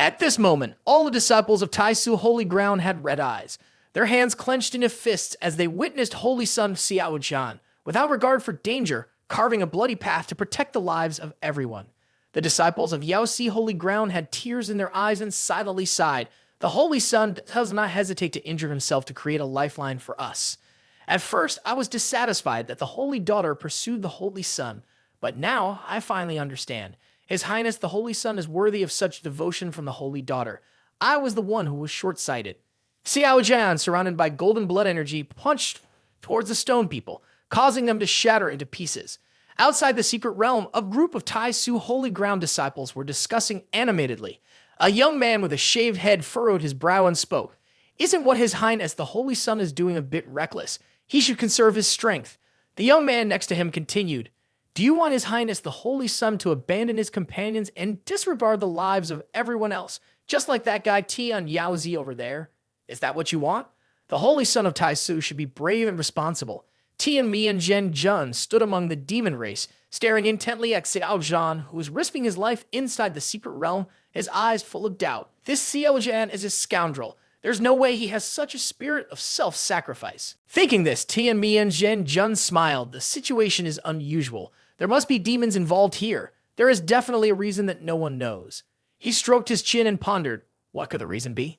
At this moment, all the disciples of Tai Su Holy Ground had red eyes, their hands clenched into fists as they witnessed Holy Son Xiao Zhan, without regard for danger, carving a bloody path to protect the lives of everyone. The disciples of Yaosi Holy Ground had tears in their eyes and silently sighed. The Holy Son does not hesitate to injure himself to create a lifeline for us. At first, I was dissatisfied that the Holy Daughter pursued the Holy Son, but now I finally understand. His Highness the Holy Son is worthy of such devotion from the Holy Daughter. I was the one who was short-sighted. Xiao Zhan, surrounded by golden blood energy, punched towards the stone people, causing them to shatter into pieces. Outside the secret realm, a group of Tai Su Holy Ground disciples were discussing animatedly. A young man with a shaved head furrowed his brow and spoke. Isn't what His Highness the Holy Son is doing a bit reckless? He should conserve his strength. The young man next to him continued. Do you want His Highness the Holy Son to abandon his companions and disregard the lives of everyone else, just like that guy Tian Yaozi over there? Is that what you want? The Holy Son of Tai Su should be brave and responsible. Tian Mi and Zhen Jun stood among the demon race, staring intently at Xiao Zhan, who was risking his life inside the secret realm, his eyes full of doubt. This Xiao Zhan is a scoundrel. There's no way he has such a spirit of self-sacrifice. Thinking this, Tian Mi and Zhen Jun smiled. The situation is unusual. There must be demons involved here. There is definitely a reason that no one knows. He stroked his chin and pondered. What could the reason be?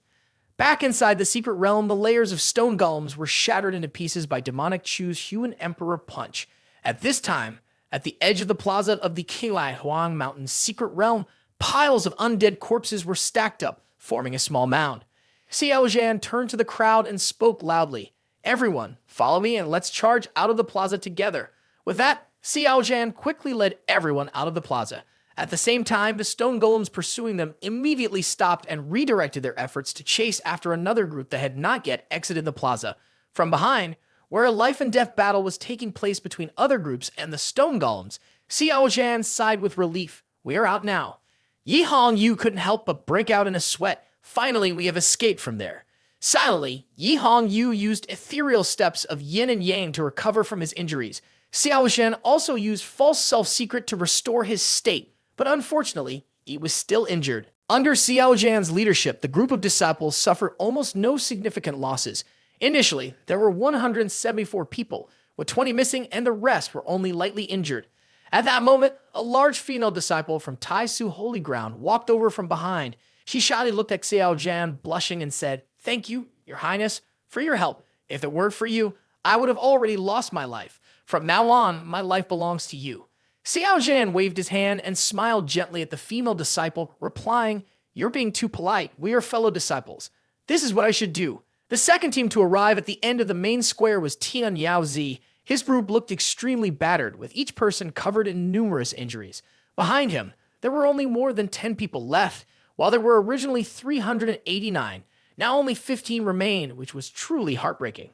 Back inside the secret realm, the layers of stone golems were shattered into pieces by demonic Chu's Human Emperor punch. At this time, at the edge of the plaza of the Qilai Huang Mountain's secret realm, piles of undead corpses were stacked up, forming a small mound. Xiao Zhan turned to the crowd and spoke loudly. Everyone, follow me and let's charge out of the plaza together. With that, Xiao Zhan quickly led everyone out of the plaza. At the same time, the stone golems pursuing them immediately stopped and redirected their efforts to chase after another group that had not yet exited the plaza. From behind, where a life and death battle was taking place between other groups and the stone golems, Xiao Zhan sighed with relief. We are out now. Yi Hong Yu couldn't help but break out in a sweat. Finally, we have escaped from there. Silently, Yi Hong Yu used ethereal steps of yin and yang to recover from his injuries. Xiao Zhan also used false self-secret to restore his state, but unfortunately, he was still injured. Under Xiao Zhan's leadership, the group of disciples suffered almost no significant losses. Initially, there were 174 people, with 20 missing and the rest were only lightly injured. At that moment, a large female disciple from Tai Su Holy Ground walked over from behind. She shyly looked at Xiao Zhan, blushing, and said, Thank you, Your Highness, for your help. If it weren't for you, I would have already lost my life. From now on, my life belongs to you. Xiao Zhan waved his hand and smiled gently at the female disciple, replying, You're being too polite. We are fellow disciples. This is what I should do. The second team to arrive at the end of the main square was Tian Yaozi. His group looked extremely battered, with each person covered in numerous injuries. Behind him, there were only more than 10 people left, while there were originally 389. Now only 15 remained, which was truly heartbreaking.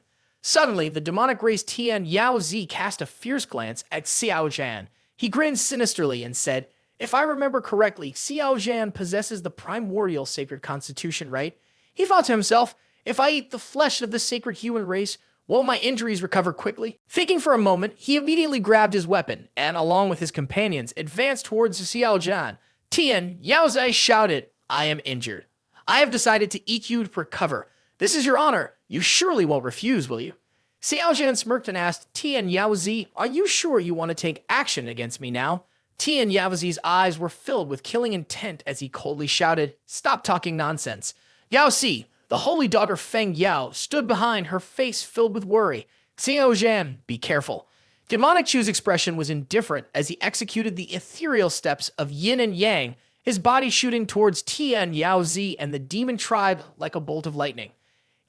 Suddenly, the demonic race Tian Yaozi cast a fierce glance at Xiao Zhan. He grinned sinisterly and said, If I remember correctly, Xiao Zhan possesses the primordial sacred constitution, right? He thought to himself, if I eat the flesh of the sacred human race, won't my injuries recover quickly? Thinking for a moment, he immediately grabbed his weapon and, along with his companions, advanced towards Xiao Zhan. Tian Yaozi shouted, I am injured. I have decided to eat you to recover. This is your honor. You surely won't refuse, will you? Xiao Zhan smirked and asked, Tian Yaozi, are you sure you want to take action against me now? Tian Yaozi's eyes were filled with killing intent as he coldly shouted, Stop talking nonsense. Yaozi, the holy daughter Feng Yao, stood behind, her face filled with worry. Xiao Zhan, be careful. Demonic Chu's expression was indifferent as he executed the ethereal steps of yin and yang, his body shooting towards Tian Yaozi and the demon tribe like a bolt of lightning.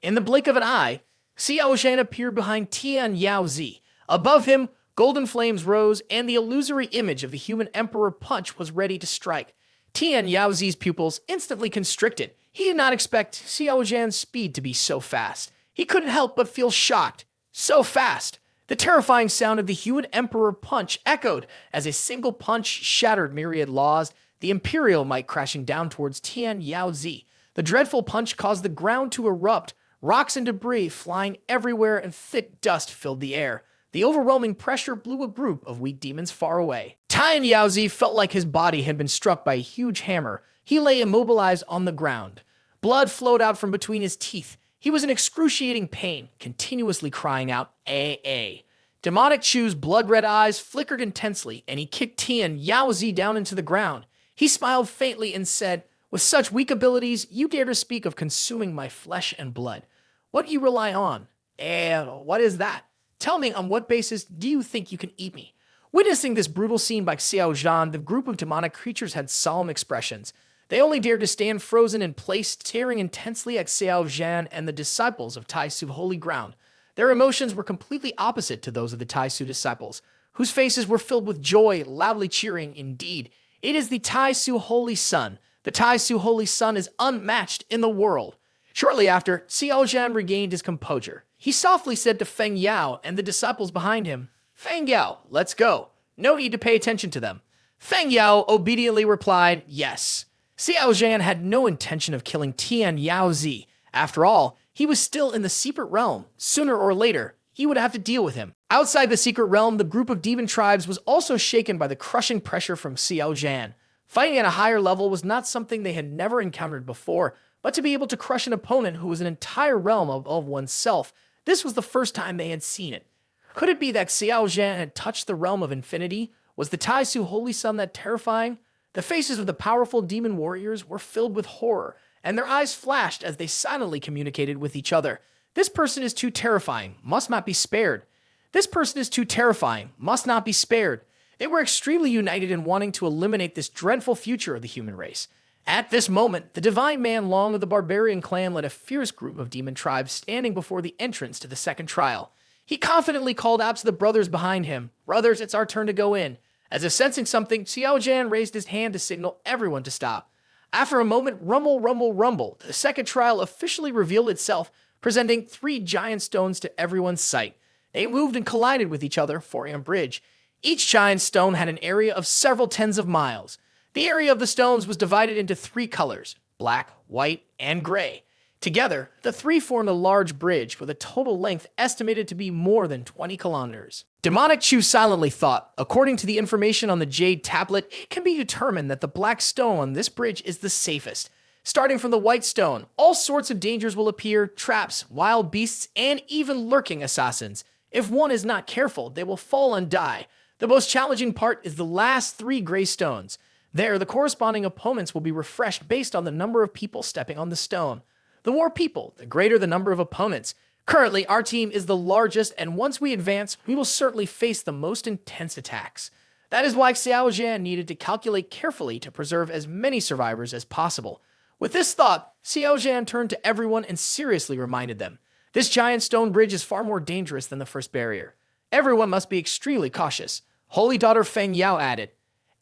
In the blink of an eye, Xiao Zhan appeared behind Tian Yaozi. Above him, golden flames rose, and the illusory image of the human emperor punch was ready to strike. Tian Yaozi's pupils instantly constricted. He did not expect Xiao Zhan's speed to be so fast. He couldn't help but feel shocked. So fast! The terrifying sound of the human emperor punch echoed as a single punch shattered myriad laws, the imperial might crashing down towards Tian Yaozi. The dreadful punch caused the ground to erupt, rocks and debris flying everywhere, and thick dust filled the air. The overwhelming pressure blew a group of weak demons far away. Tian Yaozi felt like his body had been struck by a huge hammer. He lay immobilized on the ground. Blood flowed out from between his teeth. He was in excruciating pain, continuously crying out, "AA." Demonic Chu's blood-red eyes flickered intensely, and he kicked Tian Qiong Zi down into the ground. He smiled faintly and said, "With such weak abilities, you dare to speak of consuming my flesh and blood. What do you rely on? What is that? Tell me, on what basis do you think you can eat me?" Witnessing this brutal scene by Xiao Zhan, the group of demonic creatures had solemn expressions. They only dared to stand frozen in place, staring intensely at Xiao Zhan and the disciples of Tai Su Holy Ground. Their emotions were completely opposite to those of the Tai Su disciples, whose faces were filled with joy, loudly cheering. Indeed, it is the Tai Su Holy Sun. The Tai Su Holy Sun is unmatched in the world. Shortly after, Xiao Zhan regained his composure. He softly said to Feng Yao and the disciples behind him, "Feng Yao, let's go. No need to pay attention to them." Feng Yao obediently replied, "Yes." Xiao Zhan had no intention of killing Tian Qiong Zi. After all, he was still in the secret realm. Sooner or later, he would have to deal with him. Outside the secret realm, the group of demon tribes was also shaken by the crushing pressure from Xiao Zhan. Fighting at a higher level was not something they had never encountered before, but to be able to crush an opponent who was an entire realm of oneself, this was the first time they had seen it. Could it be that Xiao Zhan had touched the realm of infinity? Was the Tai Su Holy Sun that terrifying? The faces of the powerful demon warriors were filled with horror, and their eyes flashed as they silently communicated with each other. "This person is too terrifying, must not be spared. This person is too terrifying, must not be spared." They were extremely united in wanting to eliminate this dreadful future of the human race. At this moment, the divine man Long of the barbarian clan led a fierce group of demon tribes standing before the entrance to the second trial. He confidently called out to the brothers behind him, "Brothers, it's our turn to go in." As if sensing something, Xiao Zhan raised his hand to signal everyone to stop. After a moment, rumble, rumble, rumble, the second trial officially revealed itself, presenting 3 giant stones to everyone's sight. They moved and collided with each other, forming a bridge. Each giant stone had an area of several tens of miles. The area of the stones was divided into 3 colors, black, white, and gray. Together, the 3 formed a large bridge with a total length estimated to be more than 20 kilometers. Demonic Chu silently thought, according to the information on the jade tablet, it can be determined that the black stone on this bridge is the safest. Starting from the white stone, all sorts of dangers will appear, traps, wild beasts, and even lurking assassins. If one is not careful, they will fall and die. The most challenging part is the last 3 gray stones. There, the corresponding opponents will be refreshed based on the number of people stepping on the stone. The more people, the greater the number of opponents. Currently, our team is the largest, and once we advance, we will certainly face the most intense attacks. That is why Xiao Zhan needed to calculate carefully to preserve as many survivors as possible. With this thought, Xiao Zhan turned to everyone and seriously reminded them, "This giant stone bridge is far more dangerous than the first barrier. Everyone must be extremely cautious." Holy Daughter Feng Yao added,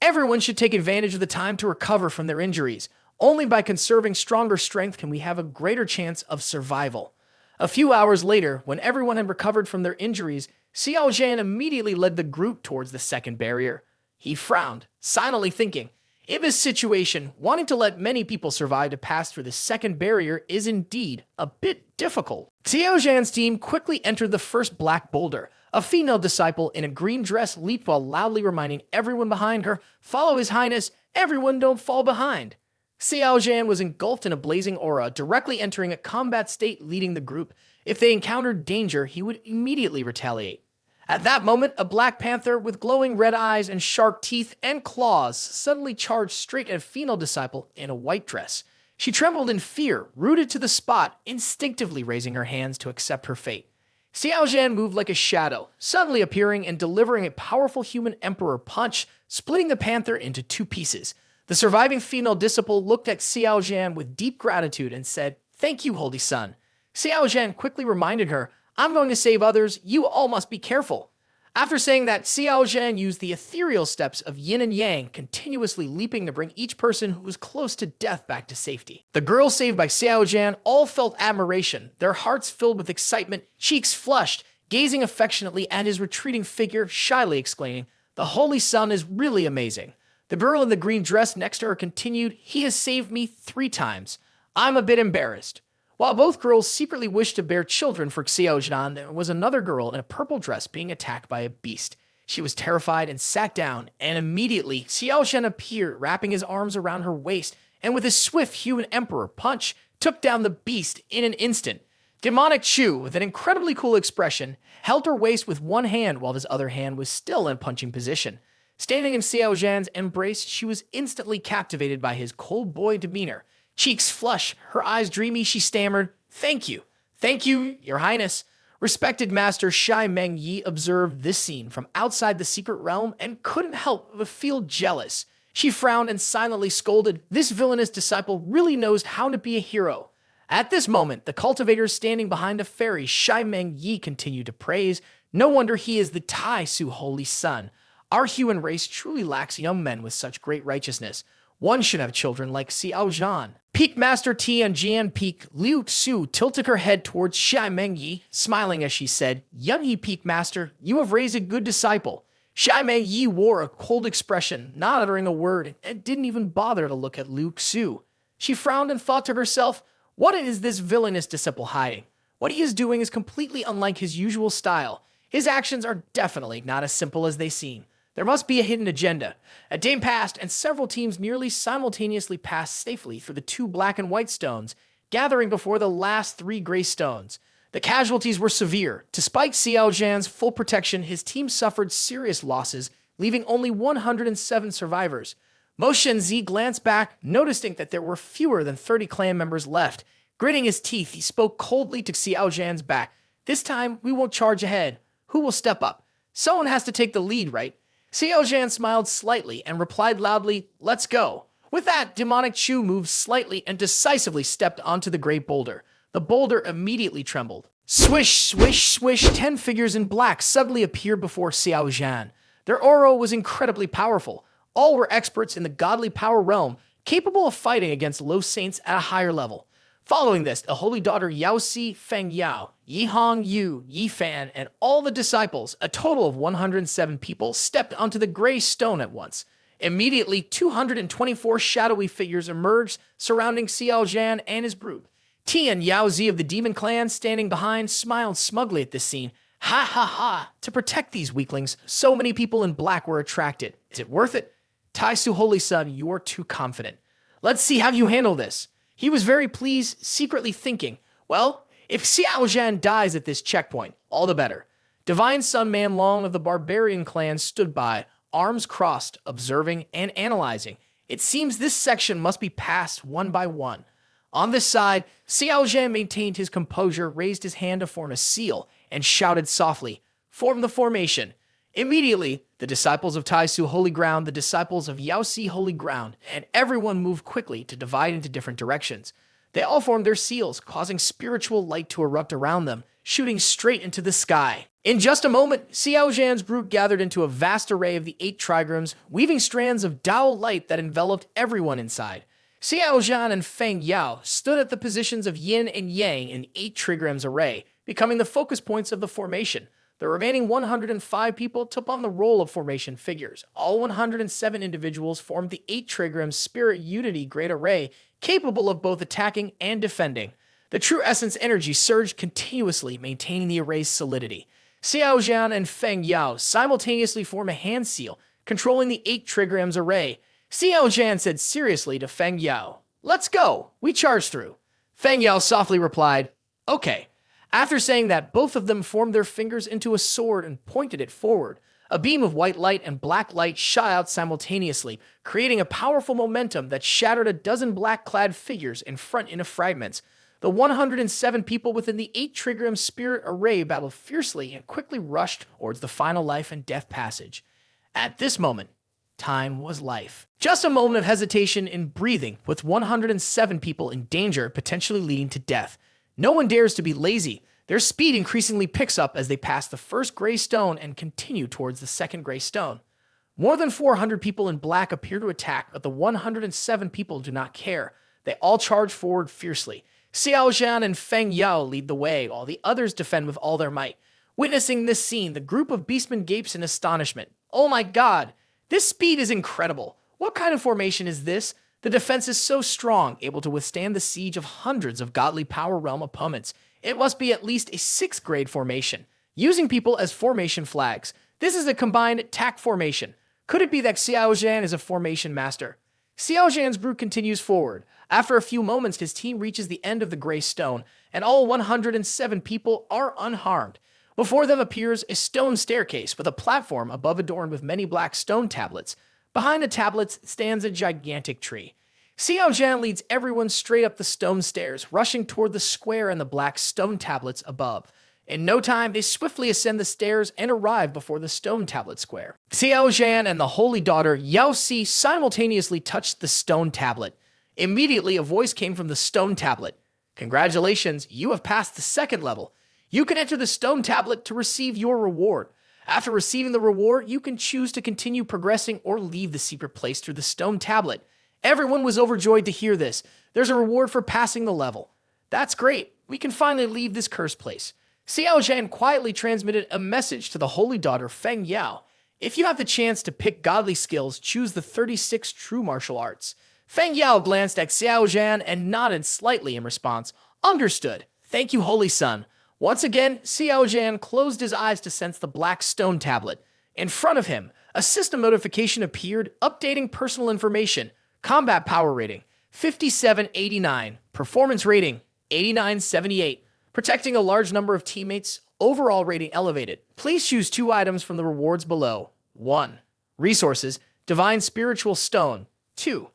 "Everyone should take advantage of the time to recover from their injuries. Only by conserving stronger strength can we have a greater chance of survival." A few hours later, when everyone had recovered from their injuries, Xiao Zhan immediately led the group towards the second barrier. He frowned, silently thinking, in this situation, wanting to let many people survive to pass through the second barrier is indeed a bit difficult. Xiao Zhan's team quickly entered the first black boulder. A female disciple in a green dress leaped while loudly reminding everyone behind her, "Follow His Highness, everyone don't fall behind." Xiao Zhan was engulfed in a blazing aura, directly entering a combat state leading the group. If they encountered danger, he would immediately retaliate. At that moment, a black panther with glowing red eyes and sharp teeth and claws suddenly charged straight at a female disciple in a white dress. She trembled in fear, rooted to the spot, instinctively raising her hands to accept her fate. Xiao Zhan moved like a shadow, suddenly appearing and delivering a powerful human emperor punch, splitting the panther into 2 pieces. The surviving female disciple looked at Xiao Zhan with deep gratitude and said, "Thank you, Holy Sun." Xiao Zhan quickly reminded her, "I'm going to save others, you all must be careful." After saying that, Xiao Zhan used the ethereal steps of yin and yang, continuously leaping to bring each person who was close to death back to safety. The girls saved by Xiao Zhan all felt admiration, their hearts filled with excitement, cheeks flushed, gazing affectionately at his retreating figure, shyly exclaiming, "The Holy Sun is really amazing." The girl in the green dress next to her continued, "He has saved me 3 times. I'm a bit embarrassed." While both girls secretly wished to bear children for Xiao Zhan, there was another girl in a purple dress being attacked by a beast. She was terrified and sat down, and immediately Xiao Zhan appeared, wrapping his arms around her waist and with his swift human emperor punch, took down the beast in an instant. Demonic Chu, with an incredibly cool expression, held her waist with one hand while his other hand was still in punching position. Standing in Xiao Zhan's embrace, she was instantly captivated by his cold boy demeanor. Cheeks flush, her eyes dreamy, she stammered, "Thank you. Thank you, Your Highness." Respected Master Shai Meng Yi observed this scene from outside the secret realm and couldn't help but feel jealous. She frowned and silently scolded, "This villainous disciple really knows how to be a hero." At this moment, the cultivator standing behind a fairy Shai Meng Yi continued to praise. "No wonder he is the Tai Su Holy Son. Our human race truly lacks young men with such great righteousness. One should have children like Xiao Zhan." Peak Master Tian Qiong Peak Liu Xu tilted her head towards Shai Meng Yi, smiling as she said, "Yun He Peak Master, you have raised a good disciple." Shai Meng Yi wore a cold expression, not uttering a word, and didn't even bother to look at Liu Xu. She frowned and thought to herself, what is this villainous disciple hiding? What he is doing is completely unlike his usual style. His actions are definitely not as simple as they seem. There must be a hidden agenda. A day passed, and several teams nearly simultaneously passed safely through the 2 black and white stones, gathering before the last 3 gray stones. The casualties were severe. Despite Xiao Zhan's full protection, his team suffered serious losses, leaving only 107 survivors. Mo Shenzi glanced back, noticing that there were fewer than 30 clan members left. Gritting his teeth, he spoke coldly to Xiao Zhan's back. "This time, we won't charge ahead. Who will step up? Someone has to take the lead, right?" Xiao Zhan smiled slightly and replied loudly, "Let's go." With that, Demonic Chu moved slightly and decisively stepped onto the gray boulder. The boulder immediately trembled. Swish, swish, swish, 10 figures in black suddenly appeared before Xiao Zhan. Their aura was incredibly powerful. All were experts in the godly power realm, capable of fighting against low saints at a higher level. Following this, the holy daughter Yao Si, Feng Yao, Yi Hong Yu, Yi Fan, and all the disciples, a total of 107 people, stepped onto the gray stone at once. Immediately, 224 shadowy figures emerged, surrounding Xiao Zhan and his brood. Tian Yaozi of the Demon Clan, standing behind, smiled smugly at this scene. "Ha ha ha! To protect these weaklings, so many people in black were attracted. Is it worth it? Tai Su Holy Son, you're too confident. Let's see how you handle this." He was very pleased, secretly thinking, well, if Xiao Zhan dies at this checkpoint, all the better. Divine Sun Man Long of the Barbarian Clan stood by, arms crossed, observing and analyzing. It seems this section must be passed one by one. On this side, Xiao Zhan maintained his composure, raised his hand to form a seal, and shouted softly, "Form the formation." Immediately, the disciples of Tai Su Holy Ground, the disciples of Yao Si Holy Ground, and everyone moved quickly to divide into different directions. They all formed their seals, causing spiritual light to erupt around them, shooting straight into the sky. In just a moment, Xiao Zhan's group gathered into a vast array of the 8 trigrams, weaving strands of Tao light that enveloped everyone inside. Xiao Zhan and Feng Yao stood at the positions of Yin and Yang in 8 trigrams array, becoming the focus points of the formation. The remaining 105 people took on the role of formation figures. All 107 individuals formed the 8 trigram Spirit Unity Great Array, capable of both attacking and defending. The true essence energy surged continuously, maintaining the array's solidity. Xiao Zhan and Feng Yao simultaneously form a hand seal, controlling the 8 trigrams array. Xiao Zhan said seriously to Feng Yao, "Let's go, we charge through." Feng Yao softly replied, "Okay." After saying that, both of them formed their fingers into a sword and pointed it forward. A beam of white light and black light shot out simultaneously, creating a powerful momentum that shattered a dozen black-clad figures in front into fragments. The 107 people within the 8 trigram spirit array battled fiercely and quickly rushed towards the final life and death passage. At this moment, time was life. Just a moment of hesitation in breathing, with 107 people in danger, potentially leading to death. No one dares to be lazy. Their speed increasingly picks up as they pass the first gray stone and continue towards the second gray stone. More than 400 people in black appear to attack, but the 107 people do not care. They all charge forward fiercely. Xiao Zhan and Feng Yao lead the way, while the others defend with all their might. Witnessing this scene, the group of beastmen gapes in astonishment. "Oh my god, this speed is incredible. What kind of formation is this? The defense is so strong, able to withstand the siege of hundreds of godly power realm opponents. It must be at least a 6th grade formation, using people as formation flags. This is a combined attack formation. Could it be that Xiao Zhan is a formation master?" Xiao Zhan's route continues forward. After a few moments, his team reaches the end of the gray stone, and all 107 people are unharmed. Before them appears a stone staircase with a platform above adorned with many black stone tablets. Behind the tablets stands a gigantic tree. Xiao Zhan leads everyone straight up the stone stairs, rushing toward the square and the black stone tablets above. In no time, they swiftly ascend the stairs and arrive before the stone tablet square. Xiao Zhan and the holy daughter Yao Si simultaneously touched the stone tablet. Immediately, a voice came from the stone tablet. Congratulations, you have passed the second level. You can enter the stone tablet to receive your reward. After receiving the reward, you can choose to continue progressing or leave the secret place through the stone tablet. Everyone was overjoyed to hear this. There's a reward for passing the level. That's great. We can finally leave this cursed place. Xiao Zhan quietly transmitted a message to the holy daughter Feng Yao. If you have the chance to pick godly skills, choose the 36 true martial arts. Feng Yao glanced at Xiao Zhan and nodded slightly in response. Understood. Thank you, Holy Son. Once again, Xiao Zhan closed his eyes to sense the black stone tablet. In front of him, a system notification appeared, updating personal information. Combat power rating, 5789. Performance rating, 8978. Protecting a large number of teammates, overall rating elevated. Please choose 2 items from the rewards below. 1. Resources, Divine Spiritual Stone. 2.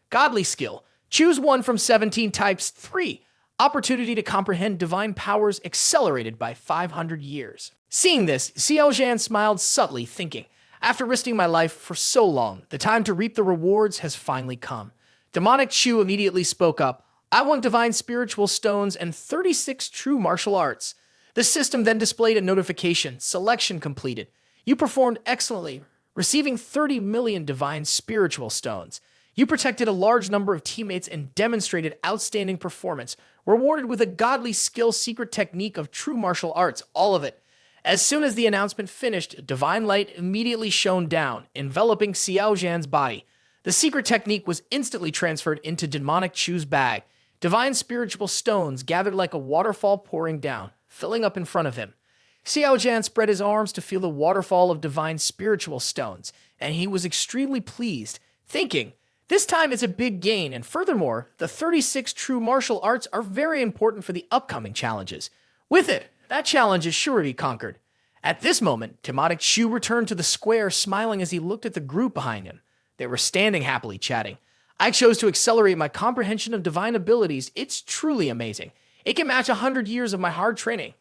Godly Skill. Choose 1 from 17 types. 3. Opportunity to comprehend divine powers accelerated by 500 years. Seeing this, Xiao Zhan smiled subtly, thinking, after risking my life for so long, the time to reap the rewards has finally come. Demonic Chu immediately spoke up. I want divine spiritual stones and 36 true martial arts. The system then displayed a notification. Selection completed. You performed excellently, receiving 30 million divine spiritual stones. You protected a large number of teammates and demonstrated outstanding performance, rewarded with a godly skill secret technique of true martial arts, all of it. As soon as the announcement finished, divine light immediately shone down, enveloping Xiao Zhan's body. The secret technique was instantly transferred into Demonic Chu's bag. Divine spiritual stones gathered like a waterfall pouring down, filling up in front of him. Xiao Zhan spread his arms to feel the waterfall of divine spiritual stones, and he was extremely pleased, thinking, this time it's a big gain, and furthermore, the 36 true martial arts are very important for the upcoming challenges. With it, that challenge is sure to be conquered. At this moment, Demonic Chu returned to the square, smiling as he looked at the group behind him. They were standing happily chatting. I chose to accelerate my comprehension of divine abilities. It's truly amazing. It can match 100 years of my hard training.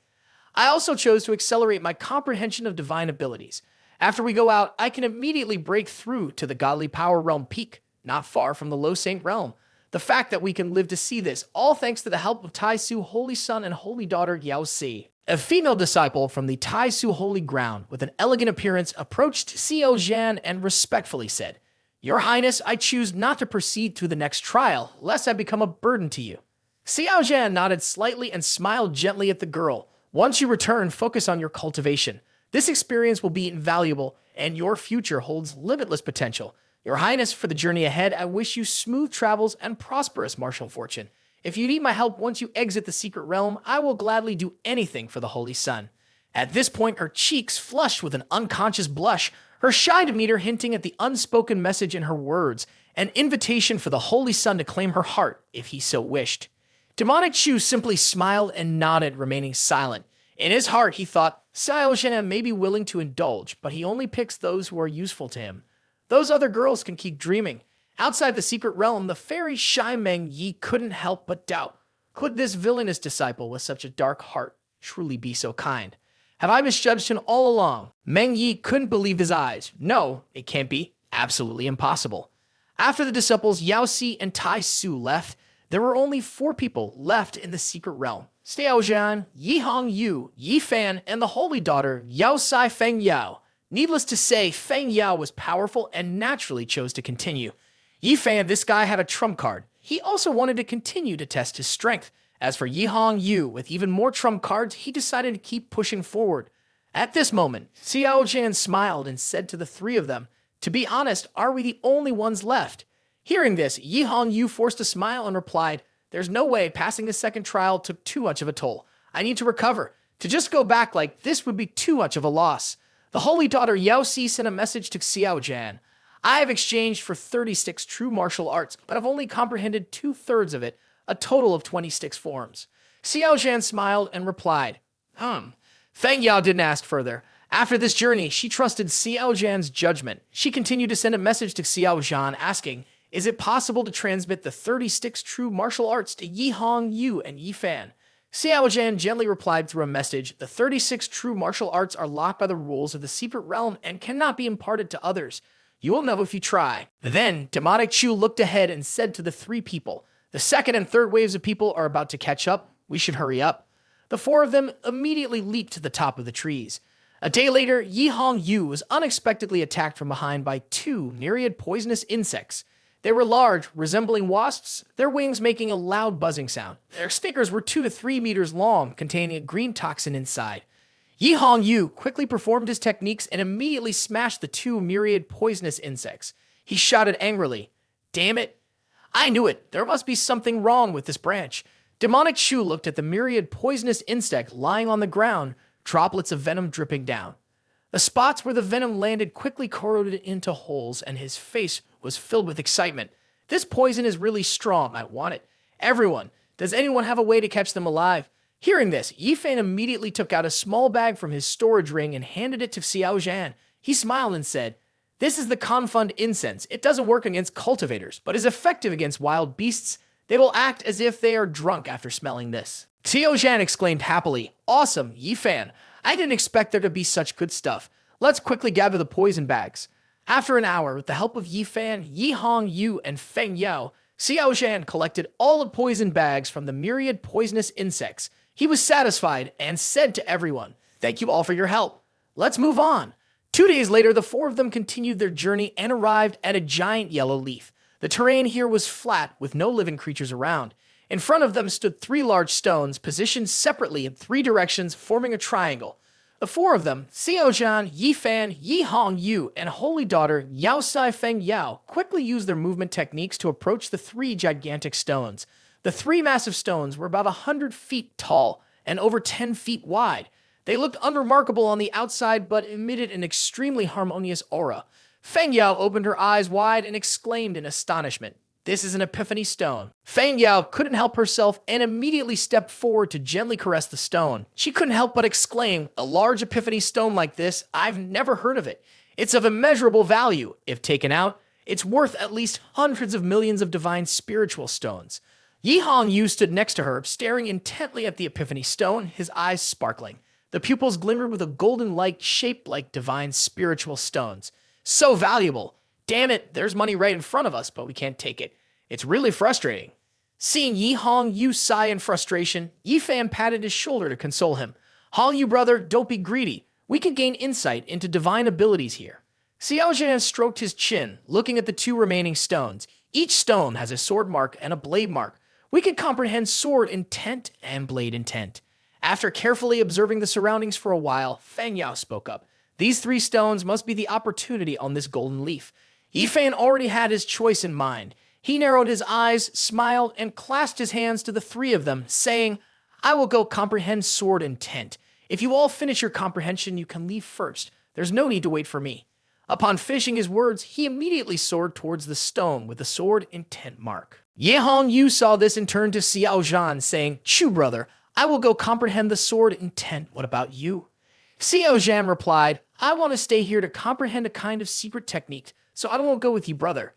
I also chose to accelerate my comprehension of divine abilities. After we go out, I can immediately break through to the Godly Power Realm peak, not far from the Low Saint Realm. The fact that we can live to see this, all thanks to the help of Tai Su Holy Son and Holy Daughter Yao Si. A female disciple from the Tai Su Holy Ground with an elegant appearance approached Xiao Zhan and respectfully said, Your Highness, I choose not to proceed to the next trial, lest I become a burden to you. Xiao Zhan nodded slightly and smiled gently at the girl. Once you return, focus on your cultivation. This experience will be invaluable, and your future holds limitless potential. Your Highness, for the journey ahead, I wish you smooth travels and prosperous martial fortune. If you need my help once you exit the secret realm, I will gladly do anything for the Holy Sun. At this point, her cheeks flushed with an unconscious blush, her shy demeanor hinting at the unspoken message in her words, an invitation for the Holy Sun to claim her heart if he so wished. Demonic Chu simply smiled and nodded, remaining silent. In his heart, he thought, Xiao Zhan may be willing to indulge, but he only picks those who are useful to him. Those other girls can keep dreaming. Outside the secret realm, the fairy shy Meng Yi couldn't help but doubt. Could this villainous disciple with such a dark heart truly be so kind? Have I misjudged him all along? Meng Yi couldn't believe his eyes. No, it can't be. Absolutely impossible. After the disciples Yao Si and Tai Su left, there were only 4 people left in the secret realm. Xiao Zhan, Yi Hong Yu, Yi Fan, and the holy daughter Yao Sai Feng Yao. Needless to say, Feng Yao was powerful and naturally chose to continue. Yi Fan, this guy had a trump card. He also wanted to continue to test his strength. As for Yi Hong Yu, with even more trump cards, he decided to keep pushing forward. At this moment, Xiao Zhan smiled and said to the 3 of them, To be honest, are we the only ones left? Hearing this, Yi Hong Yu forced a smile and replied, There's no way, passing the second trial took too much of a toll. I need to recover. To just go back like this would be too much of a loss. The holy daughter Yao Si sent a message to Xiao Zhan. I have exchanged for 36 true martial arts, but I've only comprehended 2/3 of it, a total of 26 forms. Xiao Zhan smiled and replied, Feng Yao didn't ask further. After this journey, she trusted Xiao Zhan's judgment. She continued to send a message to Xiao Zhan asking, is it possible to transmit the 36 true martial arts to Yi Hong Yu and Yi Fan? Xiao Zhan gently replied through a message, the 36 true martial arts are locked by the rules of the secret realm and cannot be imparted to others. You will know if you try. Then, Demonic Chu looked ahead and said to the 3 people, the second and third waves of people are about to catch up. We should hurry up. The 4 of them immediately leaped to the top of the trees. A day later, Yi Hong Yu was unexpectedly attacked from behind by 2 myriad poisonous insects. They were large, resembling wasps, their wings making a loud buzzing sound. Their stickers were 2 to 3 meters long, containing a green toxin inside. Yi Hong Yu quickly performed his techniques and immediately smashed the 2 myriad poisonous insects. He shouted angrily, damn it! I knew it! There must be something wrong with this branch. Demonic Chu looked at the myriad poisonous insect lying on the ground, droplets of venom dripping down. The spots where the venom landed quickly corroded into holes, and his face was filled with excitement. This poison is really strong. I want it. Everyone, does anyone have a way to catch them alive? Hearing this, Yi Fan immediately took out a small bag from his storage ring and handed it to Xiao Zhan. He smiled and said, this is the Confund incense. It doesn't work against cultivators, but is effective against wild beasts. They will act as if they are drunk after smelling this. Xiao Zhan exclaimed happily, awesome, Yi Fan. I didn't expect there to be such good stuff. Let's quickly gather the poison bags. After an hour, with the help of Yi Fan, Yi Hong Yu, and Feng Yao, Xiao Zhan collected all the poison bags from the myriad poisonous insects. He was satisfied and said to everyone, thank you all for your help. Let's move on. 2 days later, the 4 of them continued their journey and arrived at a giant yellow leaf. The terrain here was flat with no living creatures around. In front of them stood 3 large stones positioned separately in 3 directions, forming a triangle. The 4 of them, Xiao Zhan, Yi Fan, Yi Hong Yu, and Holy Daughter Yao Sai Feng Yao, quickly used their movement techniques to approach the 3 gigantic stones. The 3 massive stones were about 100 feet tall and over 10 feet wide. They looked unremarkable on the outside, but emitted an extremely harmonious aura. Feng Yao opened her eyes wide and exclaimed in astonishment, this is an epiphany stone. Feng Yao couldn't help herself and immediately stepped forward to gently caress the stone. She couldn't help but exclaim, a large epiphany stone like this, I've never heard of it. It's of immeasurable value. If taken out, it's worth at least hundreds of millions of divine spiritual stones. Yi Hong Yu stood next to her, staring intently at the epiphany stone, his eyes sparkling. The pupils glimmered with a golden light shaped like divine spiritual stones. So valuable. Damn it, there's money right in front of us, but we can't take it. It's really frustrating. Seeing Yi Hong Yu sigh in frustration, Yi Fan patted his shoulder to console him. Hong Yu, brother, don't be greedy. We can gain insight into divine abilities here. Xiao Zhan stroked his chin, looking at the 2 remaining stones. Each stone has a sword mark and a blade mark. We can comprehend sword intent and blade intent. After carefully observing the surroundings for a while, Feng Yao spoke up. These 3 stones must be the opportunity on this golden leaf. Yi Fan already had his choice in mind. He narrowed his eyes, smiled, and clasped his hands to the 3 of them, saying, I will go comprehend sword intent. If you all finish your comprehension, you can leave first. There's no need to wait for me. Upon finishing his words, he immediately soared towards the stone with the sword intent mark. Yi Hong Yu saw this and turned to Xiao Zhan, saying, Chu, brother, I will go comprehend the sword intent. What about you? Xiao Zhan replied, I want to stay here to comprehend a kind of secret technique, so I won't go with you, brother.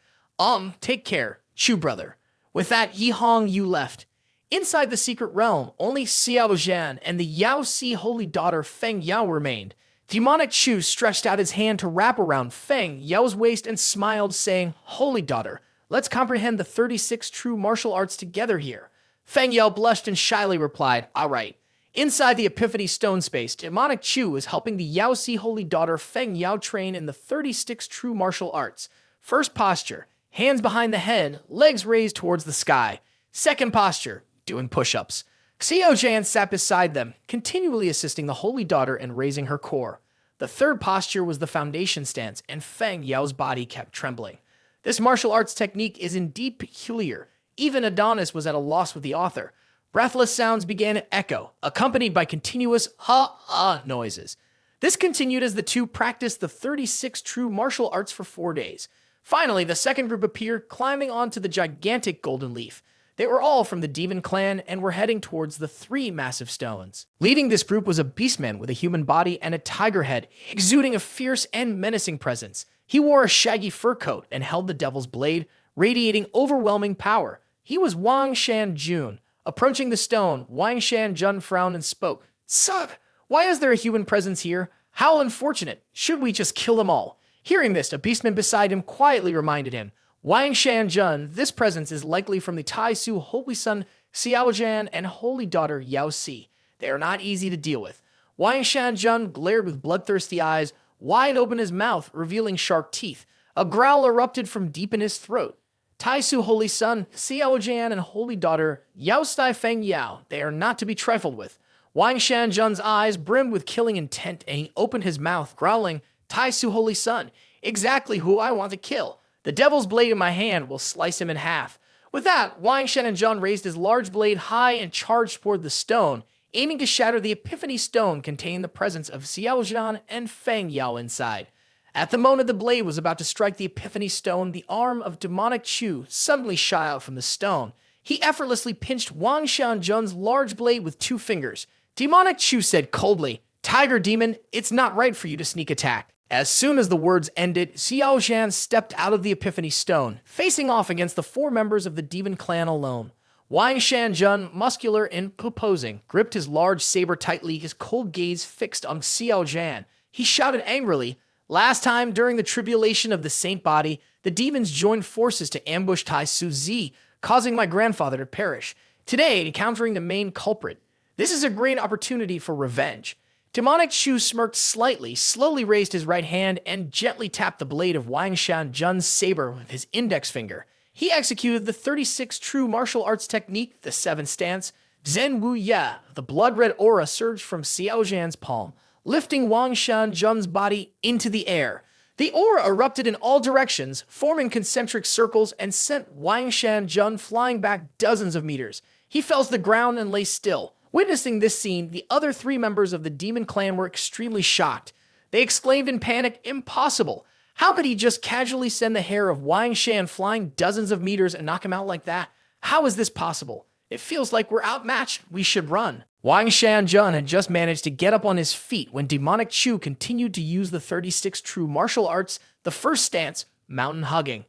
Take care, Chu, brother. With that, Yi Hong Yu left. Inside the secret realm, only Xiao Zhan and the Yao Si Holy Daughter Feng Yao remained. Demonic Chu stretched out his hand to wrap around Feng Yao's waist and smiled, saying, Holy Daughter, let's comprehend the 36 true martial arts together here. Feng Yao blushed and shyly replied, all right. Inside the Epiphany stone space, Demonic Chu was helping the Yao Si Holy Daughter Feng Yao train in the 36 true martial arts. First posture, hands behind the head, legs raised towards the sky. Second posture, doing push-ups. Xiao Zhan sat beside them, continually assisting the Holy Daughter in raising her core. The third posture was the foundation stance, and Feng Yao's body kept trembling. This martial arts technique is indeed peculiar. Even Adonis was at a loss with the author. Breathless sounds began to echo, accompanied by continuous ha-ah noises. This continued as the 2 practiced the 36 true martial arts for 4 days. Finally, the second group appeared, climbing onto the gigantic golden leaf. They were all from the demon clan and were heading towards the three massive stones. Leading this group was a beastman with a human body and a tiger head, exuding a fierce and menacing presence. He wore a shaggy fur coat and held the devil's blade, radiating overwhelming power. He was Wang Shan. Approaching the stone, Wang Shan frowned and spoke. "Sub, why is there a human presence here? How unfortunate. Should we just kill them all?" Hearing this, a beastman beside him quietly reminded him, "Wang Shan, this presence is likely from the Tai Su Holy Son Xiao Zhan and Holy Daughter Yao Si. They are not easy to deal with." Wang Shan glared with bloodthirsty eyes, wide open his mouth, revealing sharp teeth. A growl erupted from deep in his throat. Tai Su Holy Son Xiao Zhan and Holy Daughter Yao Si Feng Yao, they are not to be trifled with. Wang Shan eyes brimmed with killing intent, and he opened his mouth, growling, "Tai Su Holy Son, exactly who I want to kill. The devil's blade in my hand will slice him in half." With that, Wang Shan raised his large blade high and charged toward the stone, aiming to shatter the epiphany stone containing the presence of Xiao Zhan and Feng Yao inside. At the moment the blade was about to strike the epiphany stone, the arm of demonic Chu suddenly shot out from the stone. He effortlessly pinched Wang Shan's large blade with 2 fingers. Demonic Chu said coldly, "Tiger demon, it's not right for you to sneak attack." As soon as the words ended, Xiao Zhan stepped out of the epiphany stone, facing off against the 4 members of the demon clan alone. Wang Shan, muscular and posing, gripped his large saber tightly, his cold gaze fixed on Xiao Zhan. He shouted angrily, "Last time, during the tribulation of the saint body, the demons joined forces to ambush Tai Su Z, causing my grandfather to perish. Today, encountering the main culprit. This is a great opportunity for revenge." Demonic Chu smirked slightly, slowly raised his right hand, and gently tapped the blade of Wang Shan's saber with his index finger. He executed the 36 true martial arts technique, the 7 stance, Zhen Wu Ya. The blood-red aura surged from Xiao Zhan's palm, lifting Wang Shan's body into the air. The aura erupted in all directions, forming concentric circles, and sent Wang Shan flying back dozens of meters. He fell to the ground and lay still. Witnessing this scene, the other 3 members of the demon clan were extremely shocked. They exclaimed in panic, "Impossible! How could he just casually send the hair of Wang Shan flying dozens of meters and knock him out like that? How is this possible? It feels like we're outmatched. We should run." Wang Shan had just managed to get up on his feet when Demonic Chu continued to use the 36 true martial arts, the first stance, mountain hugging.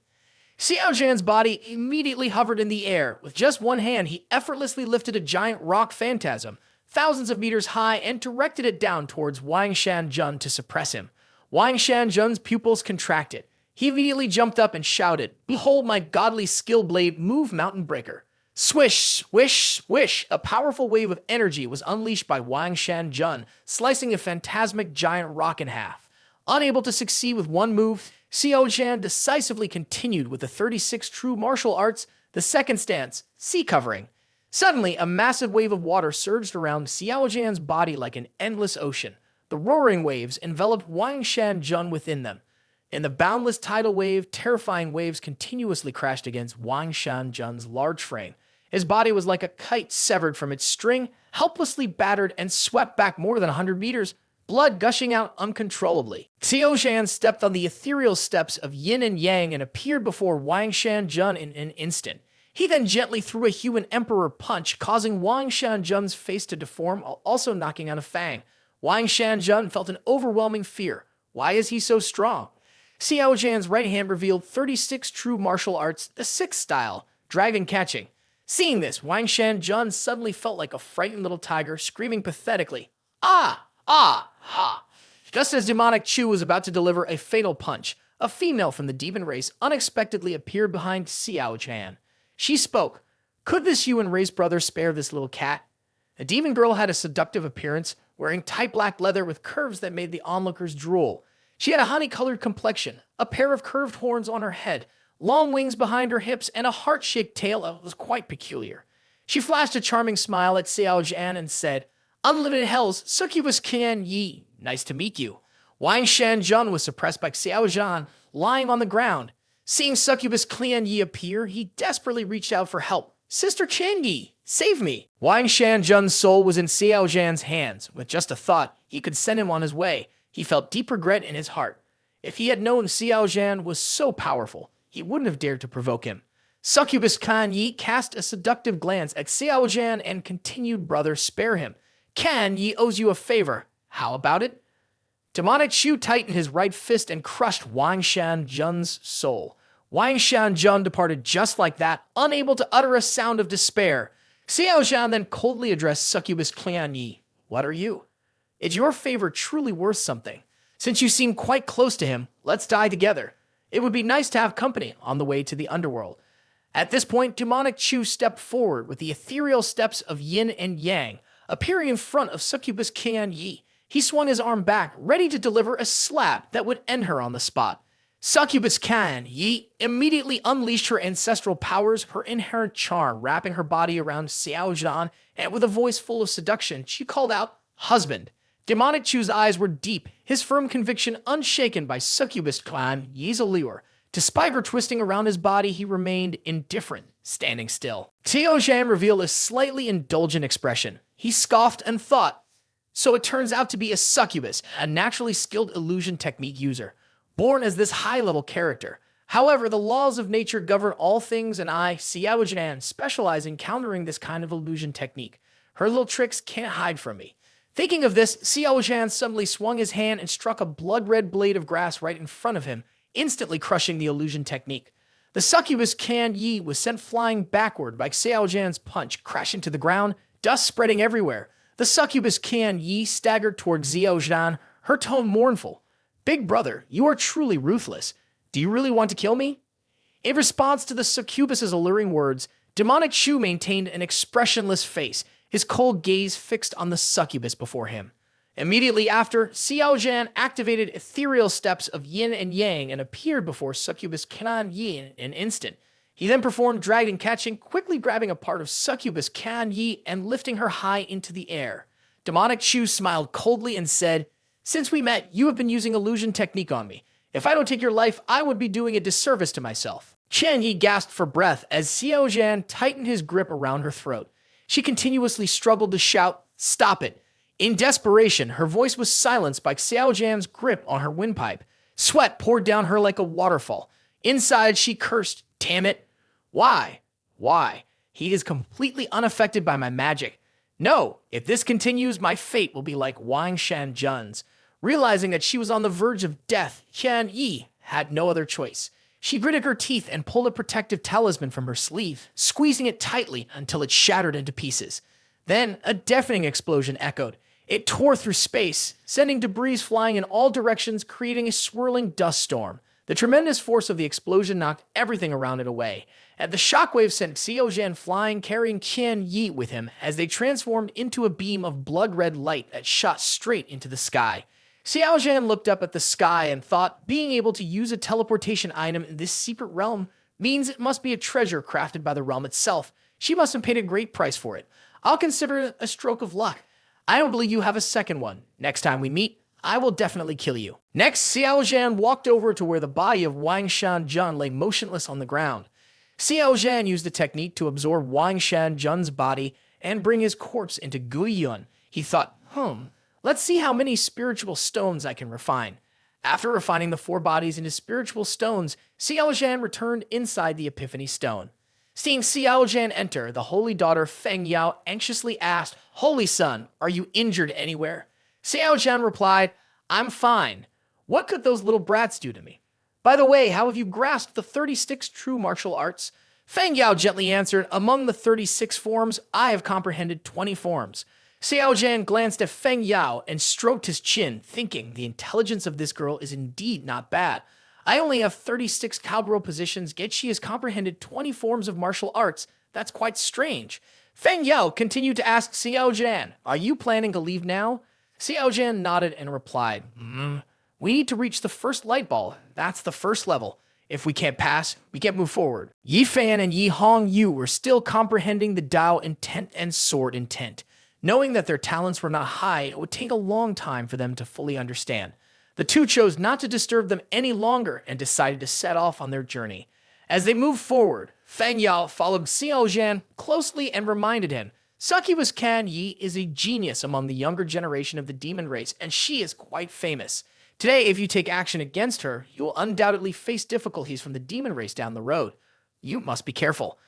Xiao Zhan's body immediately hovered in the air. With just one hand, he effortlessly lifted a giant rock phantasm, thousands of meters high, and directed it down towards Wang Shan to suppress him. Wang Shan's pupils contracted. He immediately jumped up and shouted, "Behold my godly skill blade, move mountain breaker." Swish, swish, swish, a powerful wave of energy was unleashed by Wang Shan, slicing a phantasmic giant rock in half. Unable to succeed with one move, Xiao Zhan decisively continued with the 36 true martial arts, the second stance, sea covering. Suddenly, a massive wave of water surged around Xiao Zhan's body like an endless ocean. The roaring waves enveloped Wang Shan within them. In the boundless tidal wave, terrifying waves continuously crashed against Wang Shan's large frame. His body was like a kite severed from its string, helplessly battered and swept back more than 100 meters, blood gushing out uncontrollably. Xiao Zhan stepped on the ethereal steps of yin and yang and appeared before Wang Shan in an instant. He then gently threw a human emperor punch, causing Wang Shan's face to deform, while also knocking out a fang. Wang Shan felt an overwhelming fear. Why is he so strong? Xiao Zhan's right hand revealed 36 true martial arts, the 6th style, dragon catching. Seeing this, Wang Shan suddenly felt like a frightened little tiger, screaming pathetically, "Ah! Ah! Ha!" Just as Demonic Chu was about to deliver a fatal punch, a female from the demon race unexpectedly appeared behind Xiao Zhan. She spoke, "Could this human race brother spare this little cat?" The demon girl had a seductive appearance, wearing tight black leather with curves that made the onlookers drool. She had a honey-colored complexion, a pair of curved horns on her head, long wings behind her hips, and a heart-shaped tail that was quite peculiar. She flashed a charming smile at Xiao Zhan and said, "Unlimited Hells, Succubus Tian Yi, nice to meet you." Wang Shan was suppressed by Xiao Zhan, lying on the ground. Seeing Succubus Tian Yi appear, he desperately reached out for help. "Sister Qian Yi, save me!" Wang Shan's soul was in Xiao Zhan's hands. With just a thought, he could send him on his way. He felt deep regret in his heart. If he had known Xiao Zhan was so powerful, he wouldn't have dared to provoke him. Succubus Kan Yi cast a seductive glance at Xiao Zhan and continued, "Brother, spare him. Kan Yi owes you a favor. How about it?" Demonic Chu tightened his right fist and crushed Wang Shan's soul. Wang Shan departed just like that, unable to utter a sound of despair. Xiao Zhan then coldly addressed Succubus Kan Yi. "What are you? Is your favor truly worth something? Since you seem quite close to him, let's die together. It would be nice to have company on the way to the underworld." At this point, Demonic Chu stepped forward with the ethereal steps of yin and yang, appearing in front of Succubus Kan Yi. He swung his arm back, ready to deliver a slap that would end her on the spot. Succubus Kan Yi immediately unleashed her ancestral powers, her inherent charm, wrapping her body around Xiao Zhan, and with a voice full of seduction, she called out, "Husband." Demonic Chu's eyes were deep, his firm conviction unshaken by Succubus Kan Yi's allure. Despite her twisting around his body, he remained indifferent, standing still. Xiao Zhan revealed a slightly indulgent expression. He scoffed and thought, "So it turns out to be a succubus, a naturally skilled illusion technique user, born as this high-level character. However, the laws of nature govern all things, and I, Xiao Zhan, specialize in countering this kind of illusion technique. Her little tricks can't hide from me." Thinking of this, Xiao Zhan suddenly swung his hand and struck a blood-red blade of grass right in front of him, instantly crushing the illusion technique. The succubus Kan Yi was sent flying backward by Xiao Zhan's punch, crashing to the ground, dust spreading everywhere. The succubus Kan Yi staggered toward Xiao Zhan, her tone mournful. "Big brother, you are truly ruthless. Do you really want to kill me?" In response to the succubus's alluring words, Demonic Chu maintained an expressionless face, his cold gaze fixed on the succubus before him. Immediately after, Xiao Zhan activated ethereal steps of yin and yang and appeared before Succubus Kan Yi in an instant. He then performed dragon catching, quickly grabbing a part of Succubus Kan Yi and lifting her high into the air. Demonic Chu smiled coldly and said, "Since we met, you have been using illusion technique on me. If I don't take your life, I would be doing a disservice to myself." Chen Yi gasped for breath as Xiao Zhan tightened his grip around her throat. She continuously struggled to shout, "Stop it." In desperation, her voice was silenced by Xiao Zhan's grip on her windpipe. Sweat poured down her like a waterfall. Inside, she cursed, "Damn it. Why? Why? He is completely unaffected by my magic. No, if this continues, my fate will be like Wang Shan's." Realizing that she was on the verge of death, Qian Yi had no other choice. She gritted her teeth and pulled a protective talisman from her sleeve, squeezing it tightly until it shattered into pieces. Then, a deafening explosion echoed. It tore through space, sending debris flying in all directions, creating a swirling dust storm. The tremendous force of the explosion knocked everything around it away, and the shockwave sent Xiao Zhan flying, carrying Qian Yi with him as they transformed into a beam of blood-red light that shot straight into the sky. Xiao Zhan looked up at the sky and thought being able to use a teleportation item in this secret realm means it must be a treasure crafted by the realm itself. She must have paid a great price for it. I'll consider it a stroke of luck. I don't believe you have a second one. Next time we meet, I will definitely kill you. Next, Xiao Zhan walked over to where the body of Wang Shan lay motionless on the ground. Xiao Zhan used the technique to absorb Wang Shan's body and bring his corpse into Guiyun. He thought, let's see how many spiritual stones I can refine. After refining the 4 bodies into spiritual stones, Xiao Zhan returned inside the epiphany stone. Seeing Xiao Zhan enter, the holy daughter Feng Yao anxiously asked, "Holy son, are you injured anywhere?" Xiao Zhan replied, "I'm fine. What could those little brats do to me? By the way, how have you grasped the 36 true martial arts?" Feng Yao gently answered, "Among the 36 forms, I have comprehended 20 forms." Xiao Zhan glanced at Feng Yao and stroked his chin, thinking the intelligence of this girl is indeed not bad. I only have 36 cowgirl positions, yet she has comprehended 20 forms of martial arts. That's quite strange. Feng Yao continued to ask Xiao Zhan, "Are you planning to leave now?" Xiao Zhan nodded and replied, "We need to reach the first light ball. That's the first level. If we can't pass, we can't move forward." Yi Fan and Yi Hong Yu were still comprehending the Dao intent and sword intent. Knowing that their talents were not high, it would take a long time for them to fully understand. The two chose not to disturb them any longer and decided to set off on their journey. As they moved forward, Feng Yao followed Xiao Zhan closely and reminded him, "Succubus Kan Yi is a genius among the younger generation of the demon race, and she is quite famous. Today, if you take action against her, you will undoubtedly face difficulties from the demon race down the road. You must be careful.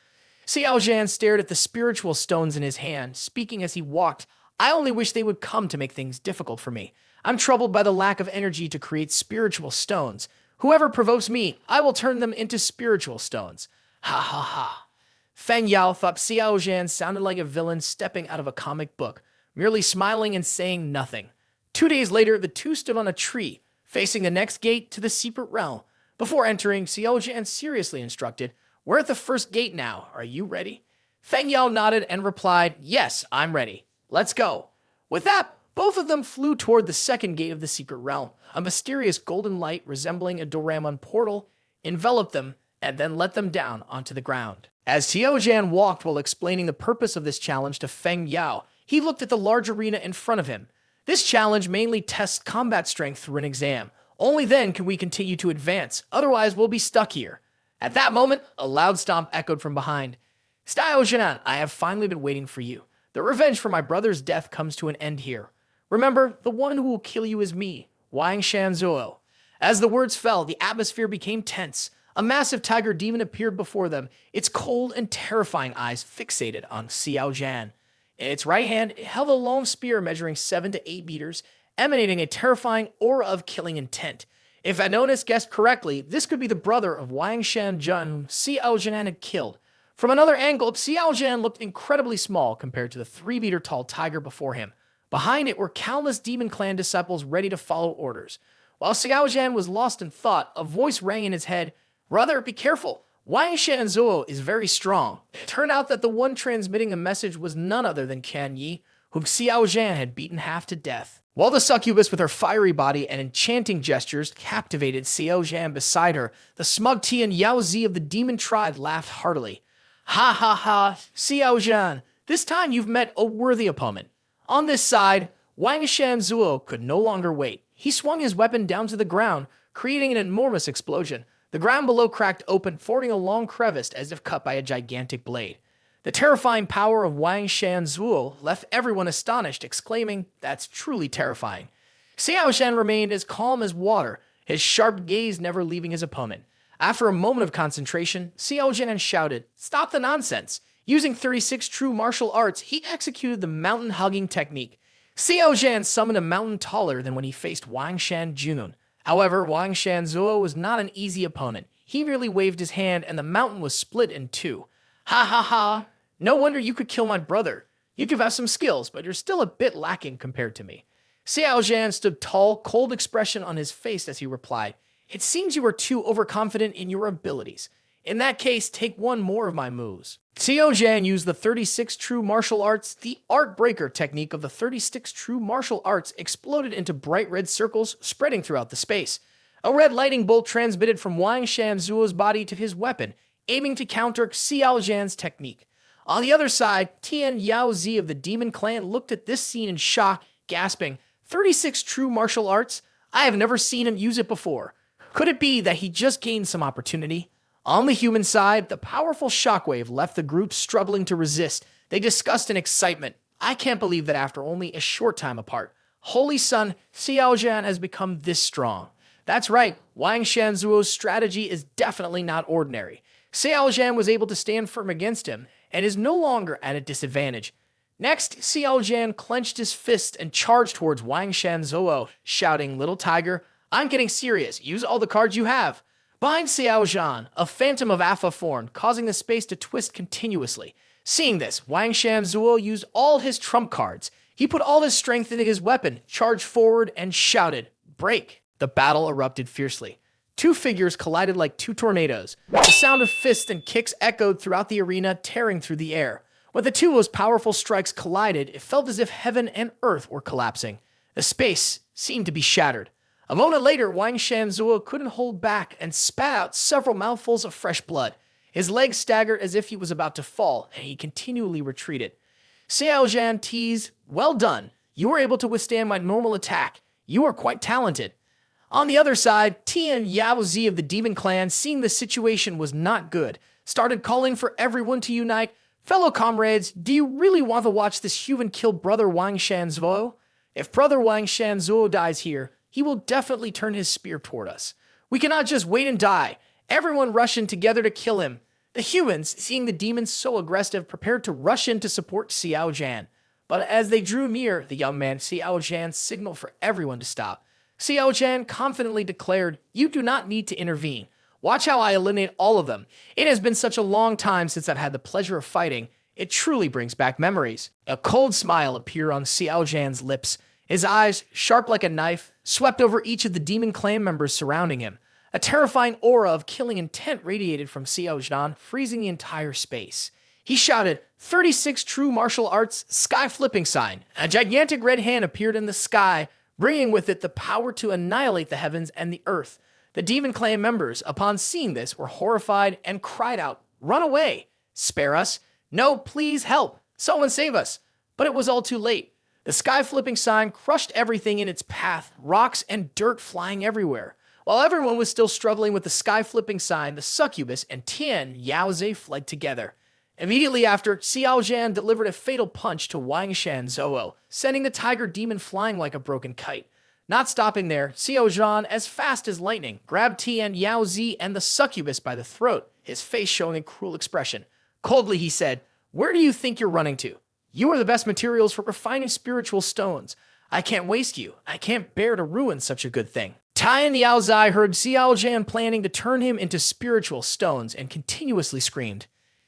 Xiao Zhan stared at the spiritual stones in his hand, speaking as he walked. I only wish they would come to make things difficult for me. I'm troubled by the lack of energy to create spiritual stones. Whoever provokes me, I will turn them into spiritual stones. Ha ha ha. Feng Yao thought Xiao Zhan sounded like a villain stepping out of a comic book, merely smiling and saying nothing. 2 days later, the two stood on a tree, facing the next gate to the secret realm. Before entering, Xiao Zhan seriously instructed, "We're at the first gate now. Are you ready?" Feng Yao nodded and replied, "Yes, I'm ready. Let's go." With that, both of them flew toward the second gate of the secret realm. A mysterious golden light resembling a Doraemon portal enveloped them and then let them down onto the ground. As Xiao Zhan walked while explaining the purpose of this challenge to Feng Yao, he looked at the large arena in front of him. This challenge mainly tests combat strength through an exam. Only then can we continue to advance, otherwise we'll be stuck here. At that moment, a loud stomp echoed from behind. Xiao Zhan, I have finally been waiting for you. The revenge for my brother's death comes to an end here. Remember, the one who will kill you is me, Wang Shan. As the words fell, the atmosphere became tense. A massive tiger demon appeared before them, its cold and terrifying eyes fixated on Xiao Zhan. In its right hand, it held a long spear measuring 7 to 8 meters, emanating a terrifying aura of killing intent. If Adonis guessed correctly, this could be the brother of Wang Shan whom Xiao Zhan had killed. From another angle, Xiao Zhan looked incredibly small compared to the 3-meter-tall tiger before him. Behind it were countless demon clan disciples ready to follow orders. While Xiao Zhan was lost in thought, a voice rang in his head, "Brother, be careful. Wang Shan is very strong." It turned out that the one transmitting a message was none other than Kan Yi, whom Xiao Zhan had beaten half to death. While the succubus with her fiery body and enchanting gestures captivated Xiao Zhan beside her, the smug Tian Qiong of the demon tribe laughed heartily. "Ha ha ha, Xiao Zhan, this time you've met a worthy opponent." On this side, Wang Shan could no longer wait. He swung his weapon down to the ground, creating an enormous explosion. The ground below cracked open, fording a long crevice as if cut by a gigantic blade. The terrifying power of Wang Shan left everyone astonished, exclaiming, "That's truly terrifying." Xiao Zhan remained as calm as water, his sharp gaze never leaving his opponent. After a moment of concentration, Xiao Zhan shouted, "Stop the nonsense!" Using 36 true martial arts, he executed the mountain-hugging technique. Xiao Zhan summoned a mountain taller than when he faced Wang Shan. However, Wang Shan was not an easy opponent. He merely waved his hand and the mountain was split in two. "Ha ha ha! No wonder you could kill my brother. You do have some skills, but you're still a bit lacking compared to me." Xiao Zhan stood tall, cold expression on his face as he replied, "It seems you are too overconfident in your abilities. In that case, take one more of my moves." Xiao Zhan used the 36 true martial arts. The art breaker technique of the 36 true martial arts exploded into bright red circles spreading throughout the space. A red lightning bolt transmitted from Wang Shan's body to his weapon, aiming to counter Xiao Zhan's technique. On the other side, Tian Qiong of the demon clan looked at this scene in shock, gasping, 36 true martial arts? I have never seen him use it before. Could it be that he just gained some opportunity? On the human side, the powerful shockwave left the group struggling to resist. They discussed in excitement. I can't believe that after only a short time apart, Holy Son Xiao Zhan has become this strong. That's right, Wang Shan's strategy is definitely not ordinary. Xiao Zhan was able to stand firm against him and is no longer at a disadvantage. Next, Xiao Zhan clenched his fist and charged towards Wang Shan, shouting, "Little tiger, I'm getting serious. Use all the cards you have." Behind Xiao Zhan, a phantom of Alpha formed, causing the space to twist continuously. Seeing this, Wang Shan used all his trump cards. He put all his strength into his weapon, charged forward, and shouted, "Break!" The battle erupted fiercely. Two figures collided like two tornadoes. The sound of fists and kicks echoed throughout the arena, tearing through the air. When the two most powerful strikes collided, it felt as if heaven and earth were collapsing. The space seemed to be shattered. A moment later, Wang Shan couldn't hold back and spat out several mouthfuls of fresh blood. His legs staggered as if he was about to fall, and he continually retreated. Xiao Zhan teased, "Well done. You were able to withstand my normal attack. You are quite talented." On the other side, Tian Qiong of the demon clan, seeing the situation was not good, started calling for everyone to unite. "Fellow comrades, do you really want to watch this human kill brother Wang Shan? If brother Wang Shan dies here, he will definitely turn his spear toward us. We cannot just wait and die. Everyone rush in together to kill him. The humans, seeing the demons so aggressive, prepared to rush in to support Xiao Zhan. But as they drew near, the young man Xiao Zhan signaled for everyone to stop. Xiao Zhan confidently declared, "You do not need to intervene. Watch how I eliminate all of them. It has been such a long time since I've had the pleasure of fighting. It truly brings back memories." A cold smile appeared on Xiao Zhan's lips. His eyes, sharp like a knife, swept over each of the demon clan members surrounding him. A terrifying aura of killing intent radiated from Xiao Zhan, freezing the entire space. He shouted, 36 true martial arts, sky flipping sign. A gigantic red hand appeared in the sky, bringing with it the power to annihilate the heavens and the earth. The demon clan members, upon seeing this, were horrified and cried out, "Run away! Spare us! No, please help! Someone save us!" But it was all too late. The sky flipping sign crushed everything in its path, rocks and dirt flying everywhere. While everyone was still struggling with the sky-flipping sign, the succubus and Tian Qiong fled together. Immediately after, Xiao Zhan delivered a fatal punch to Wang Shan, sending the tiger demon flying like a broken kite. Not stopping there, Xiao Zhan, as fast as lightning, grabbed Tian Qiong and the succubus by the throat, his face showing a cruel expression. Coldly, he said, "Where do you think you're running to? You are the best materials for refining spiritual stones. I can't waste you. I can't bear to ruin such a good thing." Tian Qiong heard Xiao Zhan planning to turn him into spiritual stones and continuously screamed,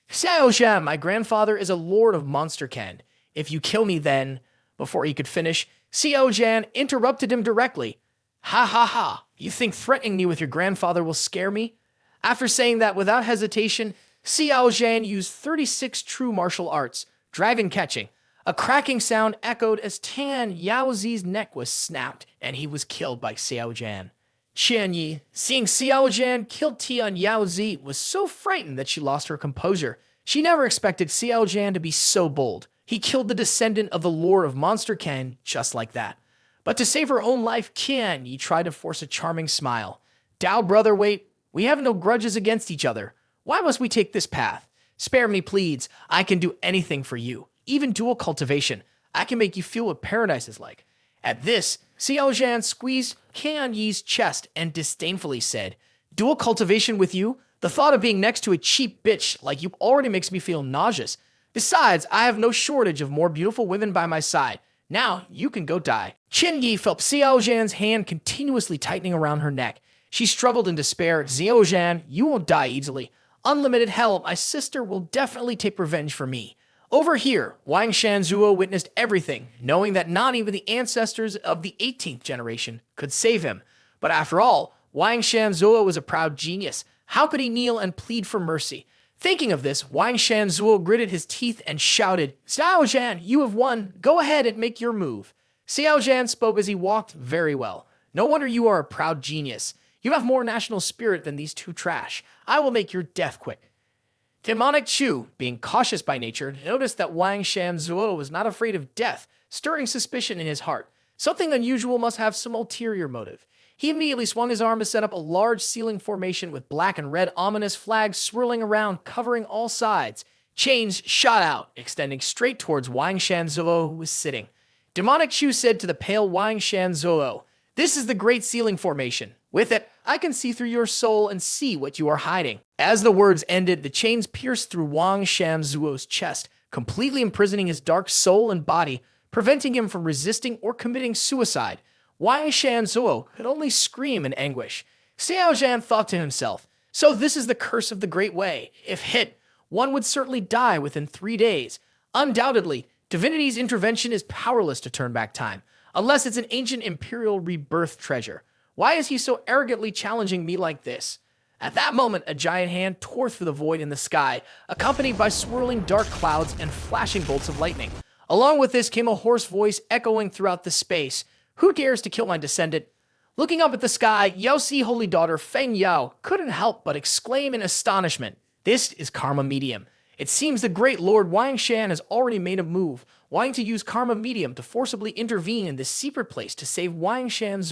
"Xiao Zhan, my grandfather is a lord of Monsterken. If you kill me then..." Before he could finish, Xiao Zhan interrupted him directly. "Ha ha ha, you think threatening me with your grandfather will scare me?" After saying that without hesitation, Xiao Zhan used 36 true martial arts, dragon catching. A cracking sound echoed as Tian Qiong's neck was snapped, and he was killed by Xiao Zhan. Qian Yi, seeing Xiao Zhan kill Tian Qiong, was so frightened that she lost her composure. She never expected Xiao Zhan to be so bold. He killed the descendant of the Lord of Monsterken just like that. But to save her own life, Qian Yi tried to force a charming smile. "Dao, brother, wait. We have no grudges against each other. Why must we take this path? Spare me, please. I can do anything for you. Even dual cultivation. I can make you feel what paradise is like." At this, Xiao Zhan squeezed Qian Yi's chest and disdainfully said, "Dual cultivation with you? The thought of being next to a cheap bitch like you already makes me feel nauseous. Besides, I have no shortage of more beautiful women by my side. Now, you can go die." Qian Yi felt Xiao Zhan's hand continuously tightening around her neck. She struggled in despair. "Xiao Zhan, you won't die easily. Unlimited hell, my sister will definitely take revenge for me." Over here, Wang Shan witnessed everything, knowing that not even the ancestors of the 18th generation could save him. But after all, Wang Shan was a proud genius. How could he kneel and plead for mercy? Thinking of this, Wang Shan gritted his teeth and shouted, "Xiao Zhan, you have won. Go ahead and make your move." Xiao Zhan spoke as he walked very well. "No wonder you are a proud genius. You have more national spirit than these two trash. I will make your death quick." Demonic Chu, being cautious by nature, noticed that Wang Shan was not afraid of death, stirring suspicion in his heart. Something unusual must have some ulterior motive. He immediately swung his arm to set up a large ceiling formation with black and red ominous flags swirling around, covering all sides. Chains shot out, extending straight towards Wang Shan who was sitting. Demonic Chu said to the pale Wang Shan, "This is the great ceiling formation. With it, I can see through your soul and see what you are hiding." As the words ended, the chains pierced through Wang Shan chest, completely imprisoning his dark soul and body, preventing him from resisting or committing suicide. Wang Shan could only scream in anguish. Xiao Zhan thought to himself, "So this is the curse of the Great Way. If hit, one would certainly die within 3 days. Undoubtedly, divinity's intervention is powerless to turn back time, unless it's an ancient imperial rebirth treasure. Why is he so arrogantly challenging me like this?" At that moment, a giant hand tore through the void in the sky, accompanied by swirling dark clouds and flashing bolts of lightning. Along with this came a hoarse voice echoing throughout the space. "Who dares to kill my descendant?" Looking up at the sky, Yao's holy daughter Feng Yao couldn't help but exclaim in astonishment, "This is Karma Medium. It seems the great Lord Wang Shan has already made a move, wanting to use Karma Medium to forcibly intervene in this secret place to save Wang Shan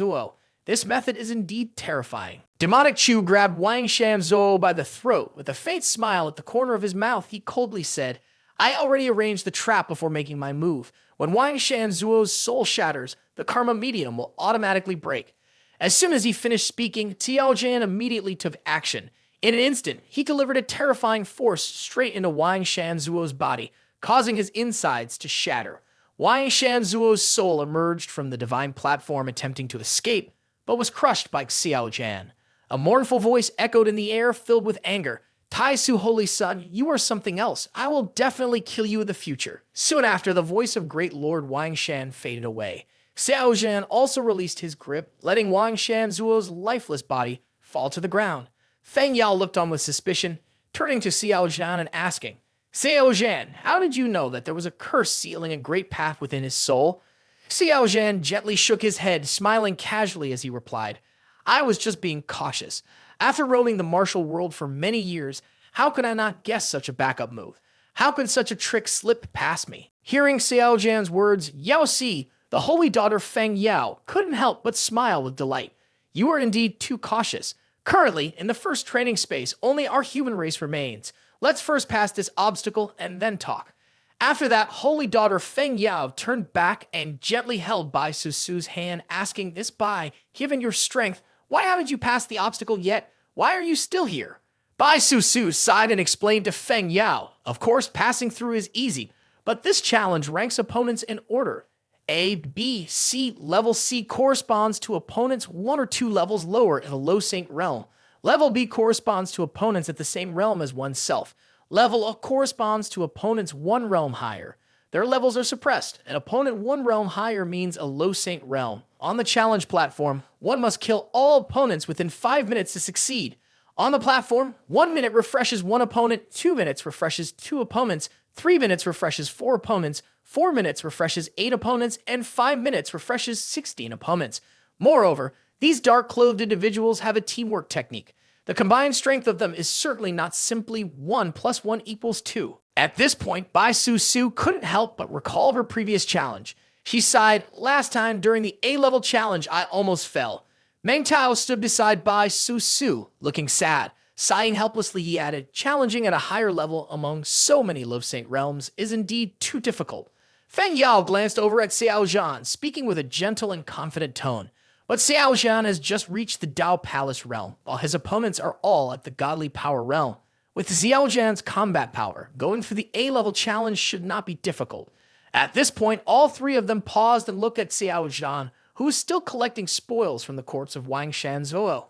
This method is indeed terrifying." Demonic Chu grabbed Wang Shan by the throat. With a faint smile at the corner of his mouth, he coldly said, "I already arranged the trap before making my move. When Wang Shan soul shatters, the Karma Medium will automatically break. As soon as he finished speaking, Xiao Zhan immediately took action. In an instant, he delivered a terrifying force straight into Wang Shan Zuo's body, causing his insides to shatter. Wang Shan Zuo's soul emerged from the divine platform attempting to escape, but was crushed by Xiao Zhan. A mournful voice echoed in the air, filled with anger. Tai Su Holy Son, you are something else. I will definitely kill you in the future. Soon after, the voice of great Lord Wang Shan faded away. Xiao Zhan also released his grip, letting Wang Shan Zuo's lifeless body fall to the ground. Feng Yao looked on with suspicion, turning to Xiao Zhan and asking, Xiao Zhan, how did you know that there was a curse sealing a great path within his soul? Xiao Zhan gently shook his head, smiling casually as he replied, I was just being cautious. After roaming the martial world for many years, how could I not guess such a backup move? How could such a trick slip past me? Hearing Xiao Zhan's words, Yao Si, the holy daughter Feng Yao, couldn't help but smile with delight. You are indeed too cautious. Currently, in the first training space, only our human race remains. Let's first pass this obstacle and then talk. After that, holy daughter Feng Yao turned back and gently held Bai Susu's hand, asking this Bai, given your strength, why haven't you passed the obstacle yet? Why are you still here? Bai Susu sighed and explained to Feng Yao, of course, passing through is easy, but this challenge ranks opponents in order. A, B, C. Level C corresponds to opponents 1 or 2 levels lower in the low saint realm. Level B corresponds to opponents at the same realm as oneself. Level A corresponds to opponents 1 realm higher. Their levels are suppressed. An opponent 1 realm higher means a low saint realm. On the challenge platform, one must kill all opponents within 5 minutes to succeed. On the platform, 1 minute refreshes 1 opponent, 2 minutes refreshes 2 opponents, 3 minutes refreshes 4 opponents, 4 minutes refreshes 8 opponents, and 5 minutes refreshes 16 opponents. Moreover, these dark-clothed individuals have a teamwork technique. The combined strength of them is certainly not simply 1 + 1 = 2. At this point, Bai Su couldn't help but recall her previous challenge. She sighed, last time during the A-level challenge, I almost fell. Meng Tao stood beside Bai Su, looking sad. Sighing helplessly, he added, challenging at a higher level among so many low saint realms is indeed too difficult. Feng Yao glanced over at Xiao Zhan, speaking with a gentle and confident tone. But Xiao Zhan has just reached the Dao Palace realm, while his opponents are all at the Godly Power realm. With Xiao Zhan's combat power, going for the A-level challenge should not be difficult. At this point, all 3 of them paused and looked at Xiao Zhan, who was still collecting spoils from the corpse of Wang Shan Zuo.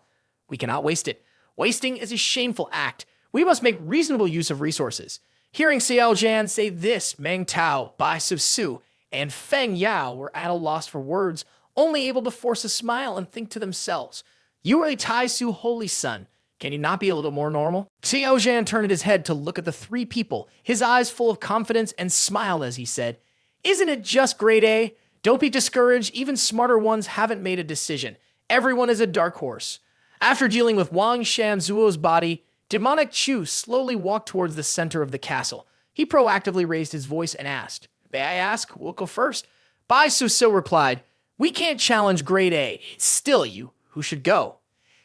We cannot waste it. Wasting is a shameful act. We must make reasonable use of resources. Hearing Xiao Zhan say this, Meng Tao, Bai Su, and Feng Yao were at a loss for words, only able to force a smile and think to themselves, you are a Tai Su Holy Son. Can you not be a little more normal? Xiao Zhan turned his head to look at the 3 people, his eyes full of confidence, and smiled as he said, isn't it just grade A? Don't be discouraged, even smarter ones haven't made a decision. Everyone is a dark horse. After dealing with Wang Shan Zuo's body, Demonic Chu slowly walked towards the center of the castle. He proactively raised his voice and asked, may I ask, who'll go first? Bai Su replied, we can't challenge grade A. It's still you. Who should go?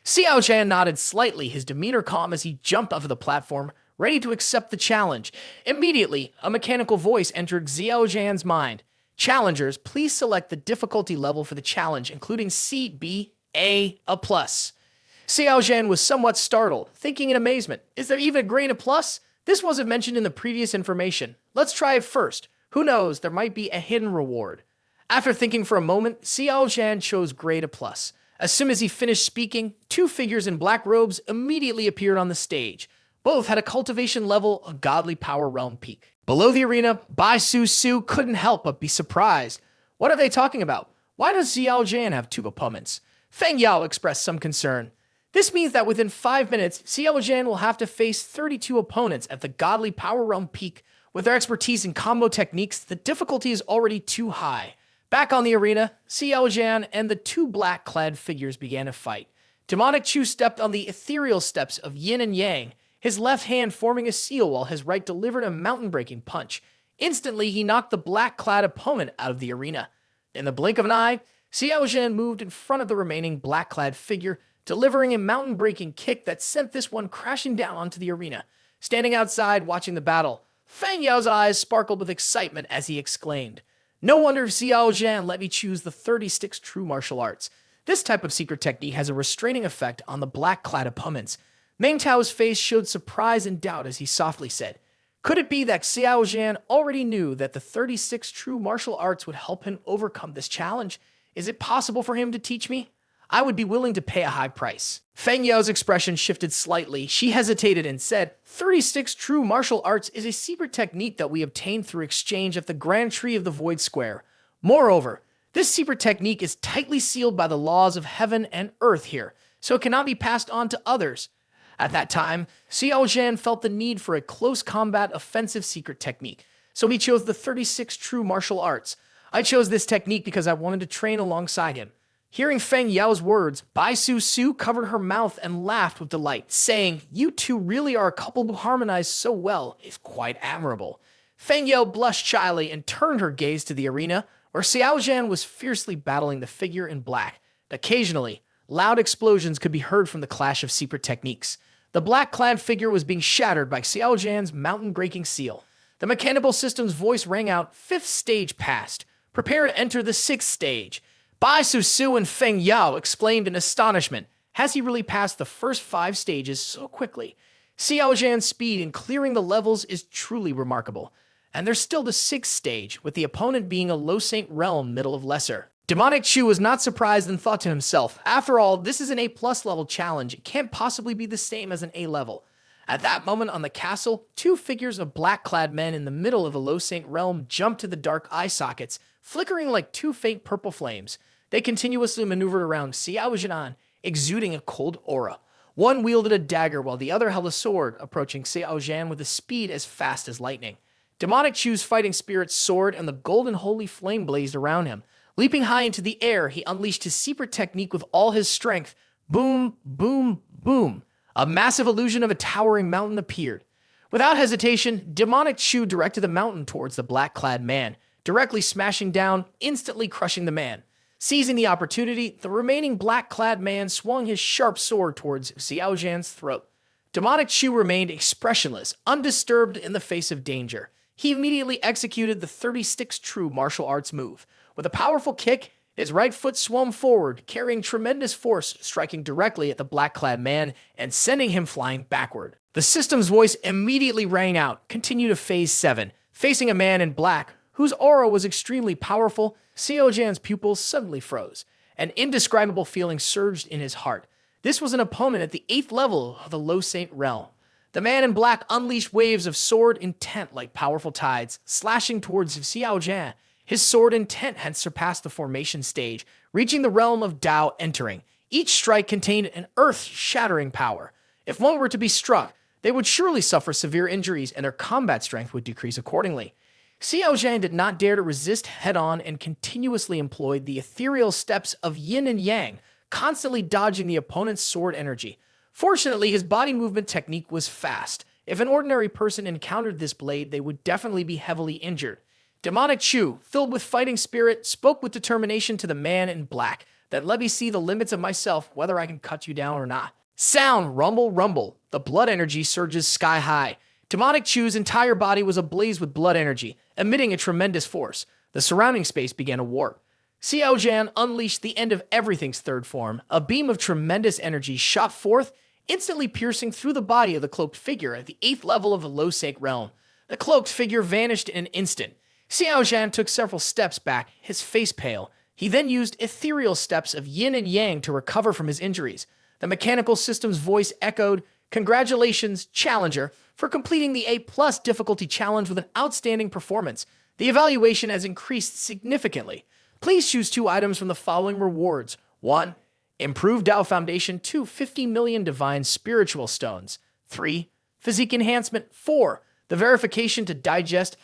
Xiao Zhan nodded slightly, his demeanor calm as he jumped off of the platform, ready to accept the challenge. Immediately, a mechanical voice entered Xiao Zhan's mind. Challengers, please select the difficulty level for the challenge, including C, B, A+. Xiao Zhan was somewhat startled, thinking in amazement, is there even a grade A+? This wasn't mentioned in the previous information. Let's try it first. Who knows, there might be a hidden reward. After thinking for a moment, Xiao Zhan chose grade A+. As soon as he finished speaking, 2 figures in black robes immediately appeared on the stage. Both had a cultivation level of Godly Power Realm peak. Below the arena, Bai Su couldn't help but be surprised. What are they talking about? Why does Xiao Zhan have 2 opponents? Feng Yao expressed some concern. This means that within 5 minutes, Xiao Zhan will have to face 32 opponents at the Godly Power Realm peak. With their expertise in combo techniques, the difficulty is already too high. Back on the arena, Xiao Zhan and the 2 black-clad figures began to fight. Demonic Chu stepped on the ethereal steps of Yin and Yang, his left hand forming a seal while his right delivered a mountain-breaking punch. Instantly, he knocked the black-clad opponent out of the arena. In the blink of an eye, Xiao Zhan moved in front of the remaining black-clad figure, delivering a mountain-breaking kick that sent this one crashing down onto the arena. Standing outside, watching the battle, Feng Yao's eyes sparkled with excitement as he exclaimed, no wonder Xiao Zhan let me choose the 36 true martial arts. This type of secret technique has a restraining effect on the black-clad opponents. Meng Tao's face showed surprise and doubt as he softly said, "Could it be that Xiao Zhan already knew that the 36 true martial arts would help him overcome this challenge? Is it possible for him to teach me? I would be willing to pay a high price." Feng Yao's expression shifted slightly. She hesitated and said, 36 true martial arts is a secret technique that we obtained through exchange at the Grand Tree of the Void Square. Moreover, this secret technique is tightly sealed by the laws of heaven and earth here, so it cannot be passed on to others. At that time, Xiao Zhan felt the need for a close combat offensive secret technique, so he chose the 36 true martial arts. I chose this technique because I wanted to train alongside him. Hearing Feng Yao's words, Bai Su Su covered her mouth and laughed with delight, saying, "You two really are a couple who harmonize so well. It's quite admirable." Feng Yao blushed shyly and turned her gaze to the arena, where Xiao Zhan was fiercely battling the figure in black. Occasionally, loud explosions could be heard from the clash of secret techniques. The black-clad figure was being shattered by Xiao Zhan's mountain-breaking seal. The mechanical system's voice rang out, "Fifth stage passed. Prepare to enter the 6th stage." Bai Su Su and Feng Yao exclaimed in astonishment. Has he really passed the first 5 stages so quickly? Xiao Zhan's speed in clearing the levels is truly remarkable. And there's still the 6th stage, with the opponent being a Low Saint Realm middle of lesser. Demonic Chu was not surprised and thought to himself, after all, this is an A+ level challenge. It can't possibly be the same as an A level. At that moment on the castle, 2 figures of black-clad men in the middle of the Low Saint Realm jumped to the dark eye sockets, flickering like 2 faint purple flames. They continuously maneuvered around Xiao Zhan, exuding a cold aura. One wielded a dagger while the other held a sword, approaching Xiao Zhan with a speed as fast as lightning. Demonic Chu's fighting spirit soared and the golden holy flame blazed around him. Leaping high into the air, he unleashed his secret technique with all his strength. Boom, boom, boom. A massive illusion of a towering mountain appeared. Without hesitation, Demonic Chu directed the mountain towards the black-clad man, directly smashing down, instantly crushing the man. Seizing the opportunity, the remaining black-clad man swung his sharp sword towards Xiao Zhan's throat. Demonic Chu remained expressionless, undisturbed in the face of danger. He immediately executed the 36 true martial arts move. With a powerful kick, his right foot swung forward, carrying tremendous force, striking directly at the black-clad man and sending him flying backward. The system's voice immediately rang out. Continue to phase 7. Facing a man in black, whose aura was extremely powerful, Xiao Zhan's pupils suddenly froze. An indescribable feeling surged in his heart. This was an opponent at the 8th level of the Low Saint Realm. The man in black unleashed waves of sword intent like powerful tides, slashing towards Xiao Zhan. His sword intent had surpassed the formation stage, reaching the realm of Dao entering. Each strike contained an earth-shattering power. If one were to be struck, they would surely suffer severe injuries and their combat strength would decrease accordingly. Xiao Zhan did not dare to resist head-on and continuously employed the ethereal steps of yin and yang, constantly dodging the opponent's sword energy. Fortunately, his body movement technique was fast. If an ordinary person encountered this blade, they would definitely be heavily injured. Demonic Chu, filled with fighting spirit, spoke with determination to the man in black, that let me see the limits of myself, whether I can cut you down or not. Sound, rumble, rumble. The blood energy surges sky high. Demonic Chu's entire body was ablaze with blood energy, emitting a tremendous force. The surrounding space began to warp. Xiao Zhan unleashed the end of everything's third form. A beam of tremendous energy shot forth, instantly piercing through the body of the cloaked figure at the 8th level of the Low Saint Realm. The cloaked figure vanished in an instant. Xiao Zhan took several steps back, his face pale. He then used ethereal steps of yin and yang to recover from his injuries. The mechanical system's voice echoed, "Congratulations, Challenger, for completing the A+ difficulty challenge with an outstanding performance. The evaluation has increased significantly. Please choose 2 items from the following rewards. 1. Improved Dao Foundation. 2. 50 million Divine Spiritual Stones. 3. Physique Enhancement. 4. The verification to digest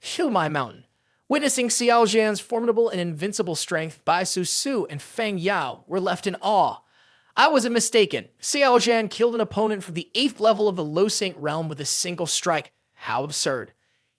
Shilmai Mountain." Witnessing Xiao Zhan's formidable and invincible strength, Bai Su Su and Feng Yao were left in awe. I wasn't mistaken. Xiao Zhan killed an opponent from the 8th level of the Low Saint Realm with a single strike. How absurd.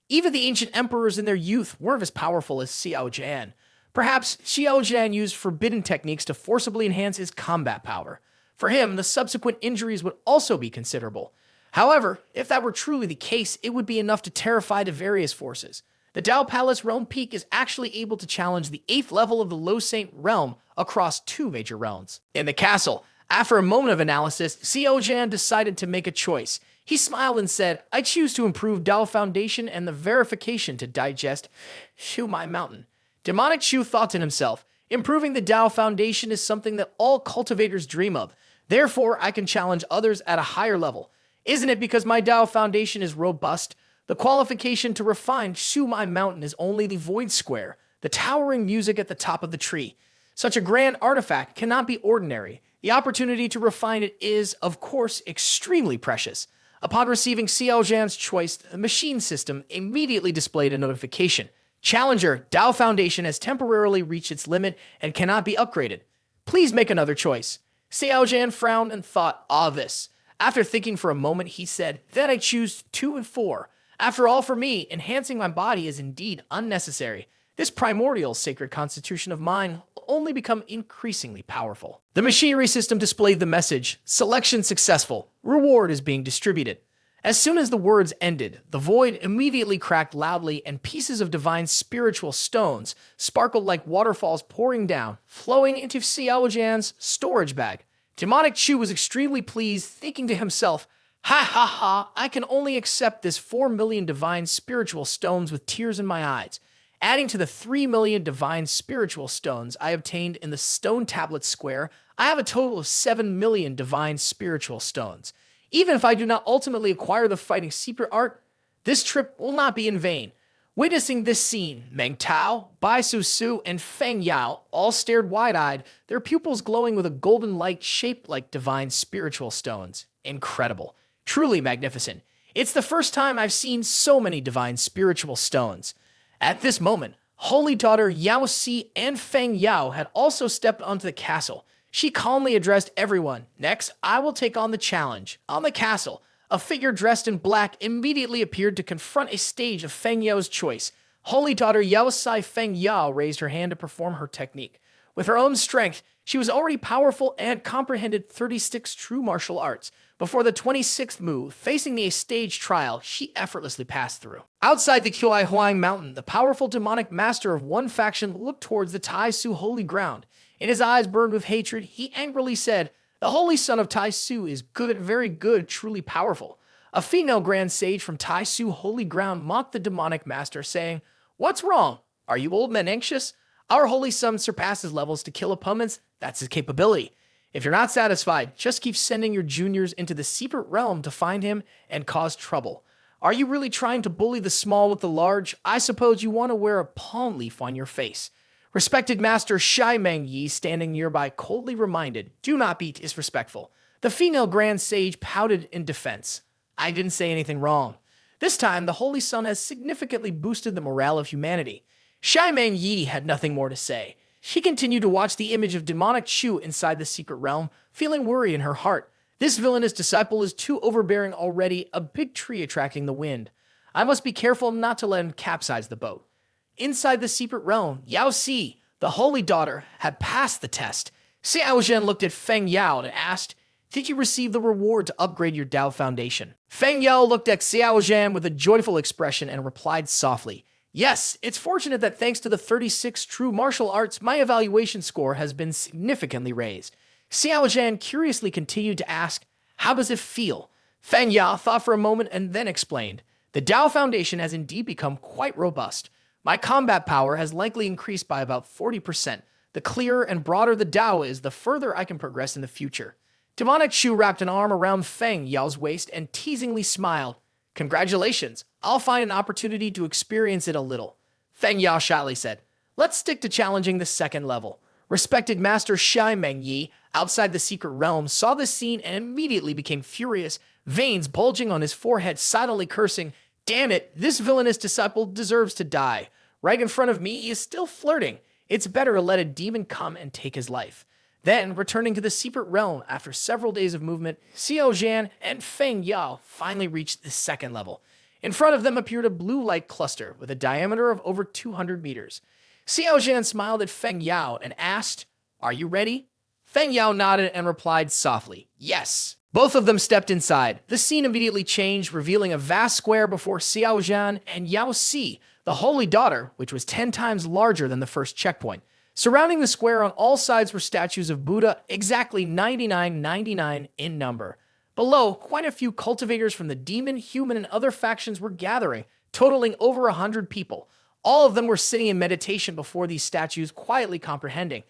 Even the ancient emperors in their youth weren't as powerful as Xiao Zhan. Perhaps Xiao Zhan used forbidden techniques to forcibly enhance his combat power. For him, the subsequent injuries would also be considerable. However, if that were truly the case, it would be enough to terrify the various forces. The Dao Palace Realm Peak is actually able to challenge the 8th level of the Low Saint Realm across 2 major realms. In the castle, after a moment of analysis, Xiao Zhan decided to make a choice. He smiled and said, I choose to improve Dao Foundation and the verification to digest Chu My Mountain. Demonic Chu thought to himself, improving the Dao Foundation is something that all cultivators dream of. Therefore, I can challenge others at a higher level. Isn't it because my Dao Foundation is robust? The qualification to refine Chu My Mountain is only the void square, the towering music at the top of the tree. Such a grand artifact cannot be ordinary. The opportunity to refine it is, of course, extremely precious. Upon receiving Xiao Zhan's choice, the machine system immediately displayed a notification. Challenger, Dao Foundation has temporarily reached its limit and cannot be upgraded. Please make another choice. Xiao Zhan frowned and thought, this. After thinking for a moment, he said, then I choose 2 and 4. After all, for me, enhancing my body is indeed unnecessary. This primordial sacred constitution of mine will only become increasingly powerful. The machinery system displayed the message, selection successful, reward is being distributed. As soon as the words ended, the void immediately cracked loudly and pieces of divine spiritual stones sparkled like waterfalls pouring down, flowing into Xiao Zhan's storage bag. Demonic Chu was extremely pleased, thinking to himself, ha ha ha, I can only accept this 4 million divine spiritual stones with tears in my eyes. Adding to the 3 million divine spiritual stones I obtained in the stone tablet square, I have a total of 7 million divine spiritual stones. Even if I do not ultimately acquire the fighting secret art, this trip will not be in vain. Witnessing this scene, Meng Tao, Bai Su Su, and Feng Yao all stared wide-eyed, their pupils glowing with a golden light shaped like divine spiritual stones. Incredible. Truly magnificent. It's the first time I've seen so many divine spiritual stones. At this moment, Holy Daughter Yao Si and Feng Yao had also stepped onto the castle. She calmly addressed everyone. Next, I will take on the challenge. On the castle, a figure dressed in black immediately appeared to confront a stage of Feng Yao's choice. Holy Daughter Yao Si Feng Yao raised her hand to perform her technique. With her own strength, she was already powerful and comprehended 36 true martial arts. Before the 26th move, facing the stage trial, she effortlessly passed through. Outside the Huang Mountain, the powerful demonic master of one faction looked towards the Tai Su Holy Ground. In his eyes burned with hatred, he angrily said, the holy son of Tai Su is good, very good, truly powerful. A female grand sage from Tai Su Holy Ground mocked the demonic master, saying, what's wrong? Are you old men anxious? Our holy son surpasses levels to kill opponents. That's his capability. If you're not satisfied, just keep sending your juniors into the secret realm to find him and cause trouble. Are you really trying to bully the small with the large? I suppose you want to wear a palm leaf on your face. Respected Master Shai Meng Yi, standing nearby, coldly reminded, do not be disrespectful. The female grand sage pouted in defense. I didn't say anything wrong. This time, the Holy Sun has significantly boosted the morale of humanity. Shai Meng Yi had nothing more to say. She continued to watch the image of demonic Chu inside the secret realm, feeling worry in her heart. This villainous disciple is too overbearing already, a big tree attracting the wind. I must be careful not to let him capsize the boat. Inside the secret realm, Yao Si, the holy daughter, had passed the test. Xiao Zhan looked at Feng Yao and asked, did you receive the reward to upgrade your Dao Foundation? Feng Yao looked at Xiao Zhan with a joyful expression and replied softly, yes, it's fortunate that thanks to the 36 true martial arts, my evaluation score has been significantly raised. Xiao Zhan curiously continued to ask, how does it feel? Feng Yao thought for a moment and then explained, the Dao Foundation has indeed become quite robust. My combat power has likely increased by about 40%. The clearer and broader the Dao is, the further I can progress in the future. Demonic Chu wrapped an arm around Feng Yao's waist and teasingly smiled. Congratulations, I'll find an opportunity to experience it a little. Feng Yao shyly said, let's stick to challenging the second level. Respected Master Shai Meng Yi, outside the secret realm, saw this scene and immediately became furious, veins bulging on his forehead, silently cursing, damn it, this villainous disciple deserves to die. Right in front of me, he is still flirting. It's better to let a demon come and take his life. Then, returning to the secret realm after several days of movement, Xiao Zhan and Feng Yao finally reached the second level. In front of them appeared a blue light cluster with a diameter of over 200 meters. Xiao Zhan smiled at Feng Yao and asked, are you ready? Feng Yao nodded and replied softly, yes. Both of them stepped inside. The scene immediately changed, revealing a vast square before Xiao Zhan and Yao Si, the Holy Daughter, which was 10 times larger than the first checkpoint. Surrounding the square on all sides were statues of Buddha, exactly 99 in number. Below, quite a few cultivators from the demon, human, and other factions were gathering, totaling over 100 people. All of them were sitting in meditation before these statues, quietly comprehending.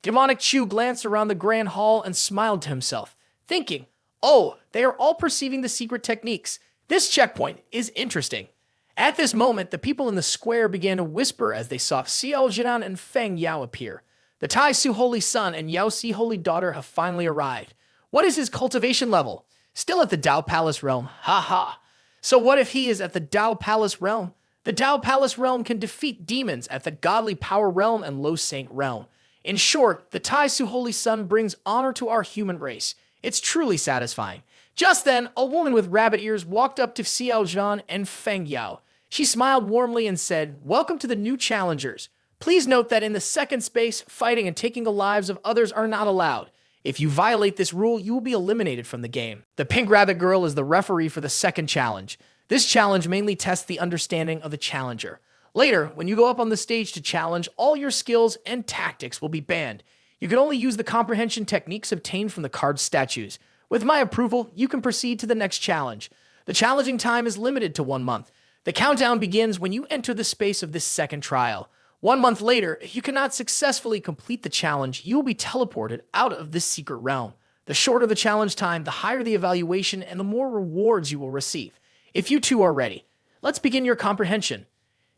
Demonic Chu glanced around the grand hall and smiled to himself, thinking, "Oh, they are all perceiving the secret techniques. This checkpoint is interesting." At this moment, the people in the square began to whisper as they saw Xiao Zhan and Feng Yao appear. The Tai Su Holy Son and Yao Si Holy Daughter have finally arrived. What is his cultivation level? Still at the Dao Palace realm. Ha ha. So what if he is at the Dao Palace realm? The Dao Palace realm can defeat demons at the Godly Power realm and Low Saint realm. In short, the Tai Su Holy Son brings honor to our human race. It's truly satisfying. Just then, a woman with rabbit ears walked up to Xiao Zhan and Feng Yao. She smiled warmly and said, "Welcome to the new challengers. Please note that in the second space, fighting and taking the lives of others are not allowed. If you violate this rule, you will be eliminated from the game." The pink rabbit girl is the referee for the second challenge. This challenge mainly tests the understanding of the challenger. Later, when you go up on the stage to challenge, all your skills and tactics will be banned. You can only use the comprehension techniques obtained from the card statues. With my approval, you can proceed to the next challenge. The challenging time is limited to 1 month. The countdown begins when you enter the space of this second trial. 1 month later, if you cannot successfully complete the challenge, you will be teleported out of this secret realm. The shorter the challenge time, the higher the evaluation and the more rewards you will receive. If you two are ready, let's begin your comprehension.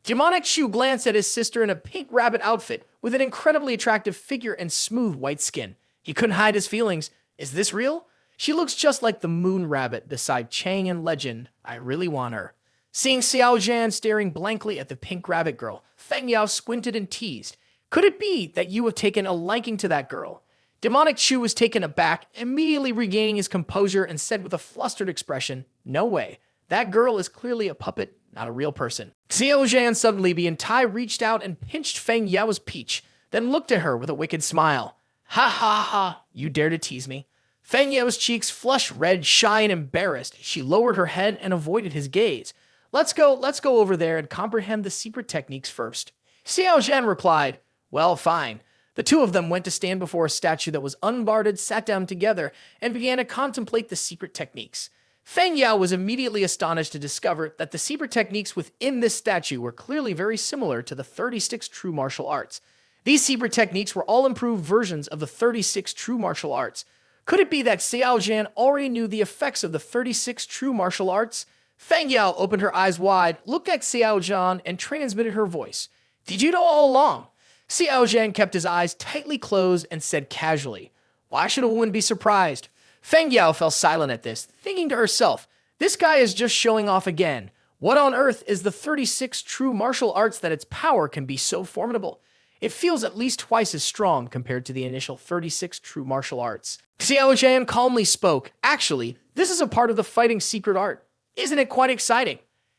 Demonic Chu glanced at his sister in a pink rabbit outfit with an incredibly attractive figure and smooth white skin. He couldn't hide his feelings. Is this real? She looks just like the moon rabbit beside Chang in Legend. I really want her. Seeing Xiao Zhan staring blankly at the pink rabbit girl, Feng Yao squinted and teased. Could it be that you have taken a liking to that girl? Demonic Chu was taken aback, immediately regaining his composure and said with a flustered expression, "No way. That girl is clearly a puppet, not a real person." Xiao Zhan suddenly being Tai reached out and pinched Feng Yao's peach, then looked at her with a wicked smile. "Ha ha ha, you dare to tease me." Feng Yao's cheeks flushed red, shy, and embarrassed. She lowered her head and avoided his gaze. Let's go over there and comprehend the secret techniques first." Xiao Zhan replied, "Well, fine." The two of them went to stand before a statue that was unguarded, sat down together, and began to contemplate the secret techniques. Feng Yao was immediately astonished to discover that the secret techniques within this statue were clearly very similar to the 36 true martial arts. These secret techniques were all improved versions of the 36 true martial arts. Could it be that Xiao Zhan already knew the effects of the 36 true martial arts? Feng Yao opened her eyes wide, looked at Xiao Zhan, and transmitted her voice. "Did you know all along?" Xiao Zhan kept his eyes tightly closed and said casually, "Why should a woman be surprised?" Feng Yao fell silent at this, thinking to herself, "This guy is just showing off again. What on earth is the 36 true martial arts that its power can be so formidable? It feels at least twice as strong compared to the initial 36 true martial arts." Xiao Zhan calmly spoke, "Actually, this is a part of the fighting secret art. Isn't it quite exciting?"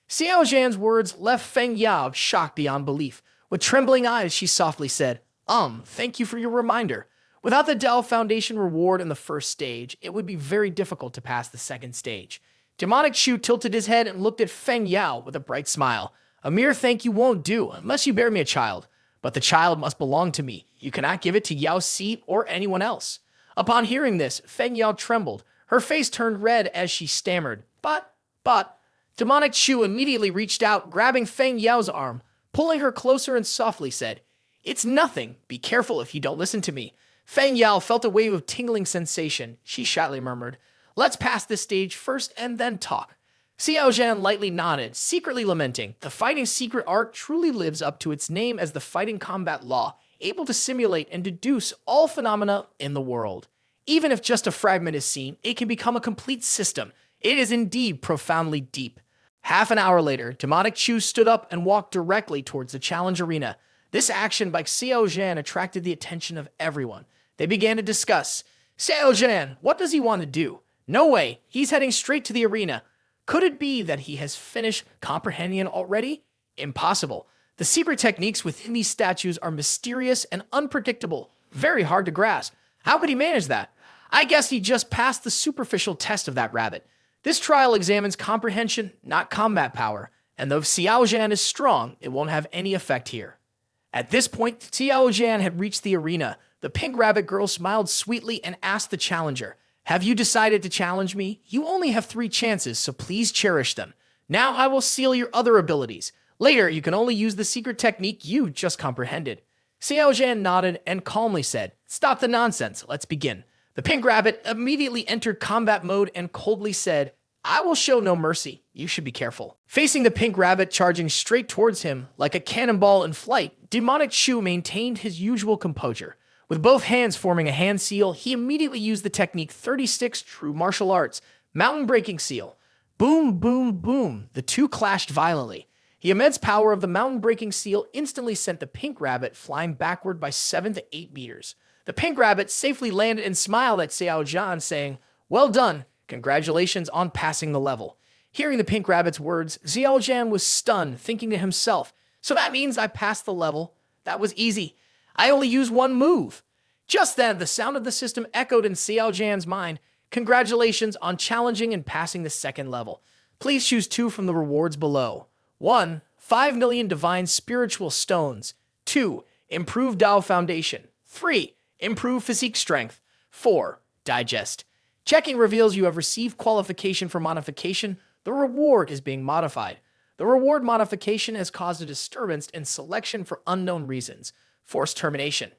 Xiao Zhan's words left Feng Yao shocked beyond belief. With trembling eyes, she softly said, Thank you for your reminder. Without the Dao Foundation reward in the first stage, it would be very difficult to pass the second stage." Demonic Chu tilted his head and looked at Feng Yao with a bright smile. "A mere thank you won't do unless you bear me a child. But the child must belong to me. You cannot give it to Yao Si or anyone else." Upon hearing this, Feng Yao trembled. Her face turned red as she stammered, But, Demonic Chu immediately reached out, grabbing Feng Yao's arm, pulling her closer and softly said, "It's nothing. Be careful if you don't listen to me." Feng Yao felt a wave of tingling sensation. She shyly murmured, "Let's pass this stage first and then talk." Xiao Zhan lightly nodded, secretly lamenting, the fighting secret art truly lives up to its name as the fighting combat law, able to simulate and deduce all phenomena in the world. Even if just a fragment is seen, it can become a complete system. It is indeed profoundly deep. Half an hour later, Demonic Chu stood up and walked directly towards the challenge arena. This action by Xiao Zhan attracted the attention of everyone. They began to discuss. "Xiao Zhan, what does he want to do? No way, he's heading straight to the arena. Could it be that he has finished comprehending it already? Impossible. The secret techniques within these statues are mysterious and unpredictable, very hard to grasp. How could he manage that? I guess he just passed the superficial test of that rabbit. This trial examines comprehension, not combat power. And though Xiao Zhan is strong, it won't have any effect here. At this point, Xiao Zhan had reached the arena. The pink rabbit girl smiled sweetly and asked the challenger, "Have you decided to challenge me? You only have 3 chances, so please cherish them. Now I will seal your other abilities. Later, you can only use the secret technique you just comprehended." Xiao Zhan nodded and calmly said, "Stop the nonsense, let's begin." The pink rabbit immediately entered combat mode and coldly said, "I will show no mercy. You should be careful." Facing the pink rabbit charging straight towards him like a cannonball in flight, Demonic Chu maintained his usual composure. With both hands forming a hand seal, he immediately used the technique 36 True Martial Arts, Mountain Breaking Seal. Boom, boom, boom. The two clashed violently. The immense power of the Mountain Breaking Seal instantly sent the pink rabbit flying backward by 7 to 8 meters. The pink rabbit safely landed and smiled at Xiao Zhan, saying, "Well done. Congratulations on passing the level." Hearing the pink rabbit's words, Xiao Zhan was stunned, thinking to himself, "So that means I passed the level? That was easy. I only used one move." Just then, the sound of the system echoed in Xiao Zhan's mind. "Congratulations on challenging and passing the second level. Please choose 2 from the rewards below. 1. 5 million divine spiritual stones. 2. Improved Dao foundation. 3. Improved physique strength. 4. Digest. Checking reveals you have received qualification for modification. The reward is being modified. The reward modification has caused a disturbance in selection for unknown reasons. Forced termination."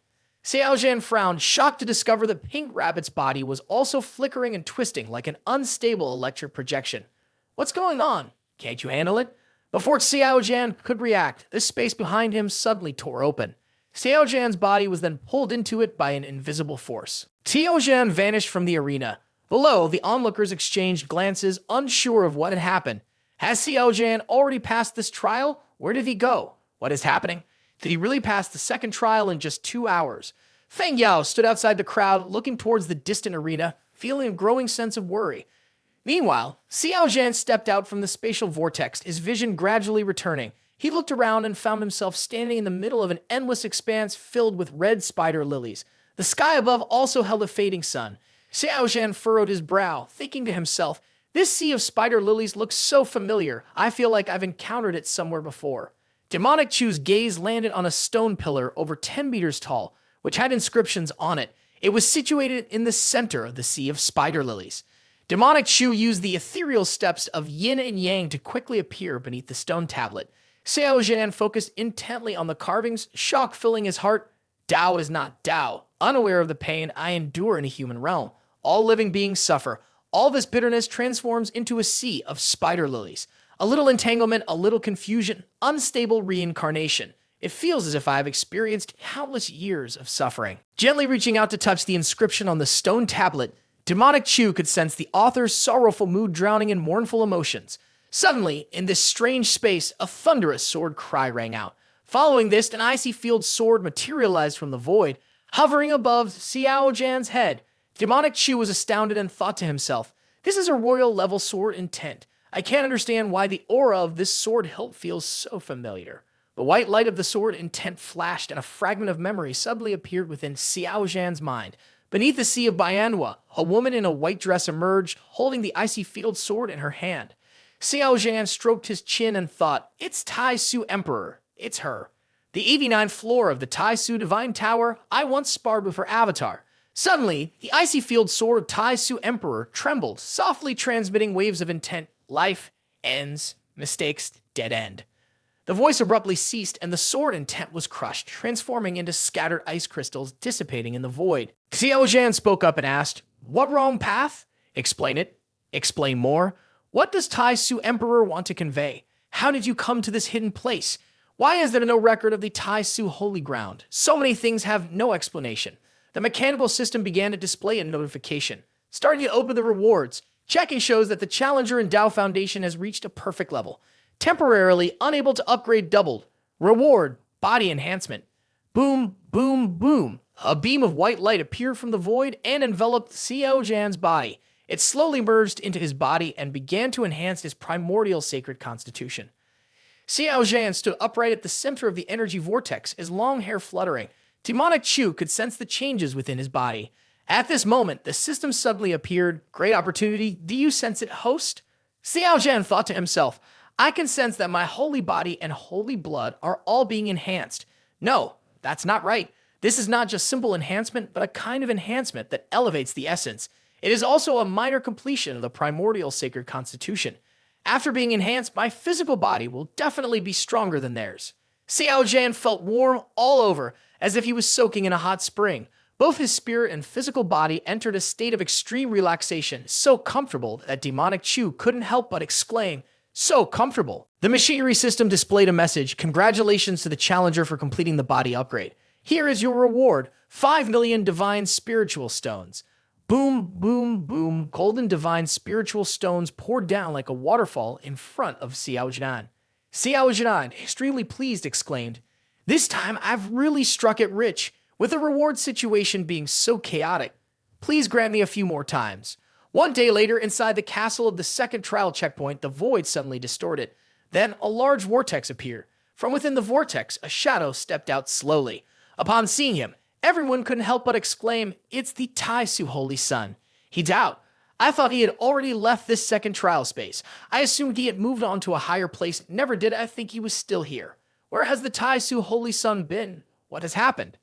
Xiao Zhan frowned, shocked to discover the pink rabbit's body was also flickering and twisting like an unstable electric projection. "What's going on? Can't you handle it?" Before Xiao Zhan could react, the space behind him suddenly tore open. Xiao Zhan's body was then pulled into it by an invisible force. Xiao Zhan vanished from the arena. Below, the onlookers exchanged glances, unsure of what had happened. Has Xiao Zhan already passed this trial? Where did he go? What is happening? Did he really pass the second trial in just 2 hours? Feng Yao stood outside the crowd, looking towards the distant arena, feeling a growing sense of worry. Meanwhile, Xiao Zhan stepped out from the spatial vortex, his vision gradually returning. He looked around and found himself standing in the middle of an endless expanse filled with red spider lilies. The sky above also held a fading sun. Xiao Zhan furrowed his brow, thinking to himself, "This sea of spider lilies looks so familiar. I feel like I've encountered it somewhere before." Demonic Chu's gaze landed on a stone pillar over 10 meters tall, which had inscriptions on it. It was situated in the center of the sea of spider lilies. Demonic Chu used the ethereal steps of yin and yang to quickly appear beneath the stone tablet. Xiao Zhan focused intently on the carvings, shock filling his heart. Tao is not Tao. Unaware of the pain I endure in a human realm. All living beings suffer. All this bitterness transforms into a sea of spider lilies. A little entanglement, a little confusion, unstable reincarnation. It feels as if I have experienced countless years of suffering. Gently reaching out to touch the inscription on the stone tablet, Demonic Chu could sense the author's sorrowful mood drowning in mournful emotions. Suddenly, in this strange space, a thunderous sword cry rang out. Following this, an icy field sword materialized from the void, hovering above Xiao Zhan's head. Demonic Chu was astounded and thought to himself, "This is a royal-level sword intent. I can't understand why the aura of this sword hilt feels so familiar." The white light of the sword intent flashed, and a fragment of memory suddenly appeared within Xiao Zhan's mind. Beneath the sea of Manhwa, a woman in a white dress emerged, holding the icy field sword in her hand. Xiao Zhan stroked his chin and thought, "It's Tai Su Emperor. It's her." The 89th floor of the Tai Su Divine Tower, I once sparred with her avatar. Suddenly, the icy field sword of Tai Su Emperor trembled, softly transmitting waves of intent. Life ends, mistakes, dead end. The voice abruptly ceased, and the sword intent was crushed, transforming into scattered ice crystals, dissipating in the void. Xiao Zhan spoke up and asked, "What wrong path?" "Explain it. Explain more. What does Tai Su Emperor want to convey? How did you come to this hidden place? Why is there no record of the Tai Su Holy Ground? So many things have no explanation." The mechanical system began to display a notification. Starting to open the rewards. Checking shows that the challenger in Dao Foundation has reached a perfect level. Temporarily unable to upgrade doubled. Reward, body enhancement. Boom, boom, boom. A beam of white light appeared from the void and enveloped Xiao Zhan's body. It slowly merged into his body and began to enhance his primordial sacred constitution. Xiao Zhan stood upright at the center of the energy vortex, his long hair fluttering. Demonic Chu could sense the changes within his body. At this moment, the system suddenly appeared. "Great opportunity. Do you sense it, host?" Xiao Zhan thought to himself, I can sense that my holy body and holy blood are all being enhanced. No, that's not right. This is not just simple enhancement, but a kind of enhancement that elevates the essence. It is also a minor completion of the primordial sacred constitution. After being enhanced, my physical body will definitely be stronger than theirs. Xiao Zhan felt warm all over, as if he was soaking in a hot spring. Both his spirit and physical body entered a state of extreme relaxation, so comfortable that demonic Chu couldn't help but exclaim, "So comfortable." The machinery system displayed a message: "Congratulations to the challenger for completing the body upgrade. Here is your reward, 5 million divine spiritual stones." Boom, boom, boom, golden divine spiritual stones poured down like a waterfall in front of Xiao Zhan. Xiao Zhan, extremely pleased, exclaimed, "This time I've really struck it rich, with the reward situation being so chaotic. Please grant me a few more times." One day later, inside the castle of the second trial checkpoint, the void suddenly distorted. Then a large vortex appeared. From within the vortex, a shadow stepped out slowly. Upon seeing him, everyone couldn't help but exclaim, "It's the Tai Su Holy Son." He doubt. "I thought he had already left this second trial space. I assumed he had moved on to a higher place. Never did I think he was still here. Where has the Tai Su Holy Son been? What has happened?"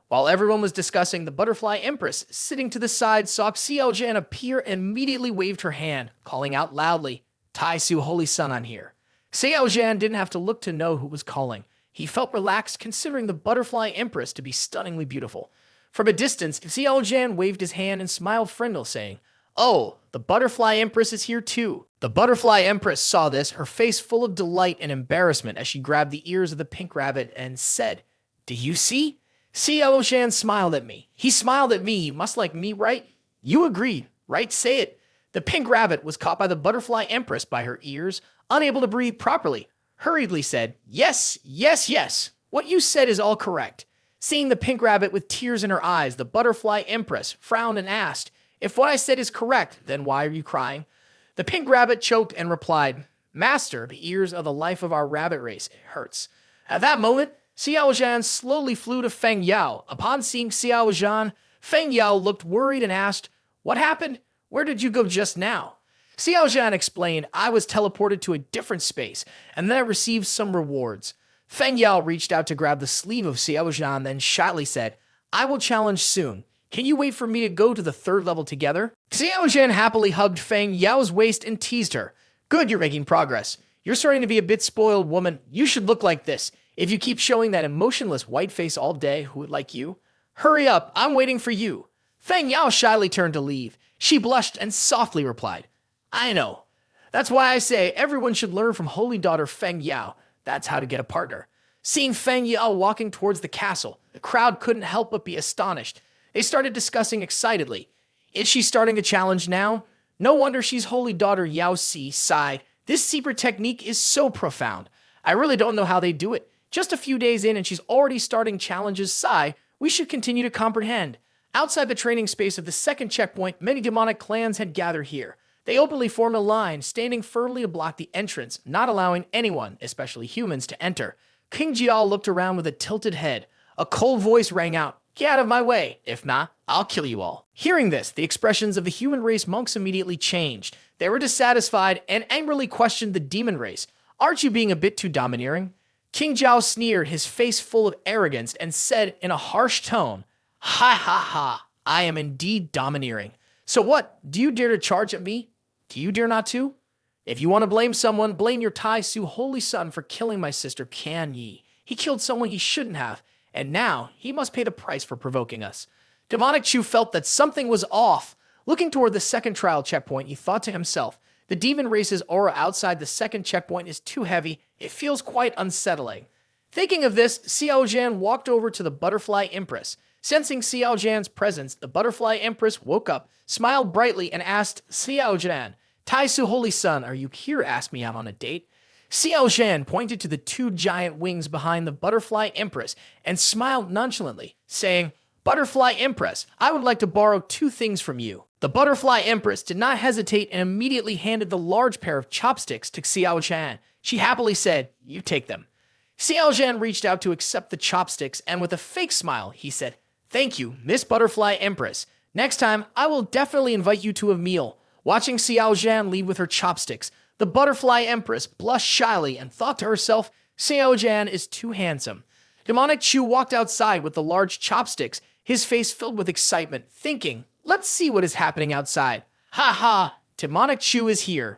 While everyone was discussing, the butterfly empress, sitting to the side, saw Xiao Zhan appear and immediately waved her hand, calling out loudly, "Tai Su Holy Son, I'm here." Xiao Zhan didn't have to look to know who was calling. He felt relaxed, considering the butterfly empress to be stunningly beautiful. From a distance, Xiao Zhan waved his hand and smiled friendly, saying, "Oh, the butterfly empress is here too." The butterfly empress saw this, her face full of delight and embarrassment as she grabbed the ears of the pink rabbit and said, "Do you see? Xiao Zhan smiled at me. He smiled at me. You must like me, right? You agreed, right? Say it." The pink rabbit was caught by the butterfly empress by her ears, unable to breathe properly. Hurriedly said, "Yes, yes, yes. What you said is all correct." Seeing the pink rabbit with tears in her eyes, the butterfly empress frowned and asked, "If what I said is correct, then why are you crying?" The pink rabbit choked and replied, "Master, the ears of the life of our rabbit race, it hurts." At that moment, Xiao Zhan slowly flew to Feng Yao. Upon seeing Xiao Zhan, Feng Yao looked worried and asked, "What happened? Where did you go just now?" Xiao Zhan explained, "I was teleported to a different space, and then I received some rewards." Feng Yao reached out to grab the sleeve of Xiao Zhan, then shyly said, "I will challenge soon. Can you wait for me to go to the third level together?" Xiao Zhan happily hugged Feng Yao's waist and teased her. "Good, you're making progress. You're starting to be a bit spoiled, woman. You should look like this. If you keep showing that emotionless white face all day, who would like you? Hurry up, I'm waiting for you." Feng Yao shyly turned to leave. She blushed and softly replied, "I know. That's why I say everyone should learn from holy daughter Feng Yao. That's how to get a partner." Seeing Feng Yao walking towards the castle, the crowd couldn't help but be astonished. They started discussing excitedly. "Is she starting a challenge now? No wonder she's holy daughter Yao Si sighed. This secret technique is so profound. I really don't know how they do it. Just a few days in and she's already starting challenges. Sigh, we should continue to comprehend." Outside the training space of the second checkpoint, many demonic clans had gathered here. They openly formed a line, standing firmly to block the entrance, not allowing anyone, especially humans, to enter. King Jiao looked around with a tilted head. A cold voice rang out, "Get out of my way. If not, I'll kill you all." Hearing this, the expressions of the human race monks immediately changed. They were dissatisfied and angrily questioned the demon race. "Aren't you being a bit too domineering?" King Jiao sneered, his face full of arrogance, and said in a harsh tone, "Ha ha ha, I am indeed domineering. So what, do you dare to charge at me? Do you dare not to? If you want to blame someone, blame your Tai Su Holy Son for killing my sister Qian Yi. He killed someone he shouldn't have, and now he must pay the price for provoking us." Demonic Chu felt that something was off. Looking toward the second trial checkpoint, he thought to himself, the demon race's aura outside the second checkpoint is too heavy. It feels quite unsettling. Thinking of this, Xiao Zhan walked over to the butterfly empress. Sensing Xiao Zhan's presence, the butterfly empress woke up, smiled brightly, and asked Xiao Zhan, "Tai Su Holy Son, are you here? Ask me out on a date." Xiao Zhan pointed to the two giant wings behind the butterfly empress and smiled nonchalantly, saying, "Butterfly empress, I would like to borrow 2 things from you." The butterfly empress did not hesitate and immediately handed the large pair of chopsticks to Xiao Zhan. She happily said, "You take them." Xiao Zhan reached out to accept the chopsticks, and with a fake smile, he said, "Thank you, Miss Butterfly Empress. Next time, I will definitely invite you to a meal." Watching Xiao Zhan leave with her chopsticks, The butterfly empress blushed shyly and thought to herself, Xiao Zhan is too handsome. Demonic Chu walked outside with the large chopsticks, his face filled with excitement, thinking, let's see what is happening outside. Ha ha, Demonic Chu is here.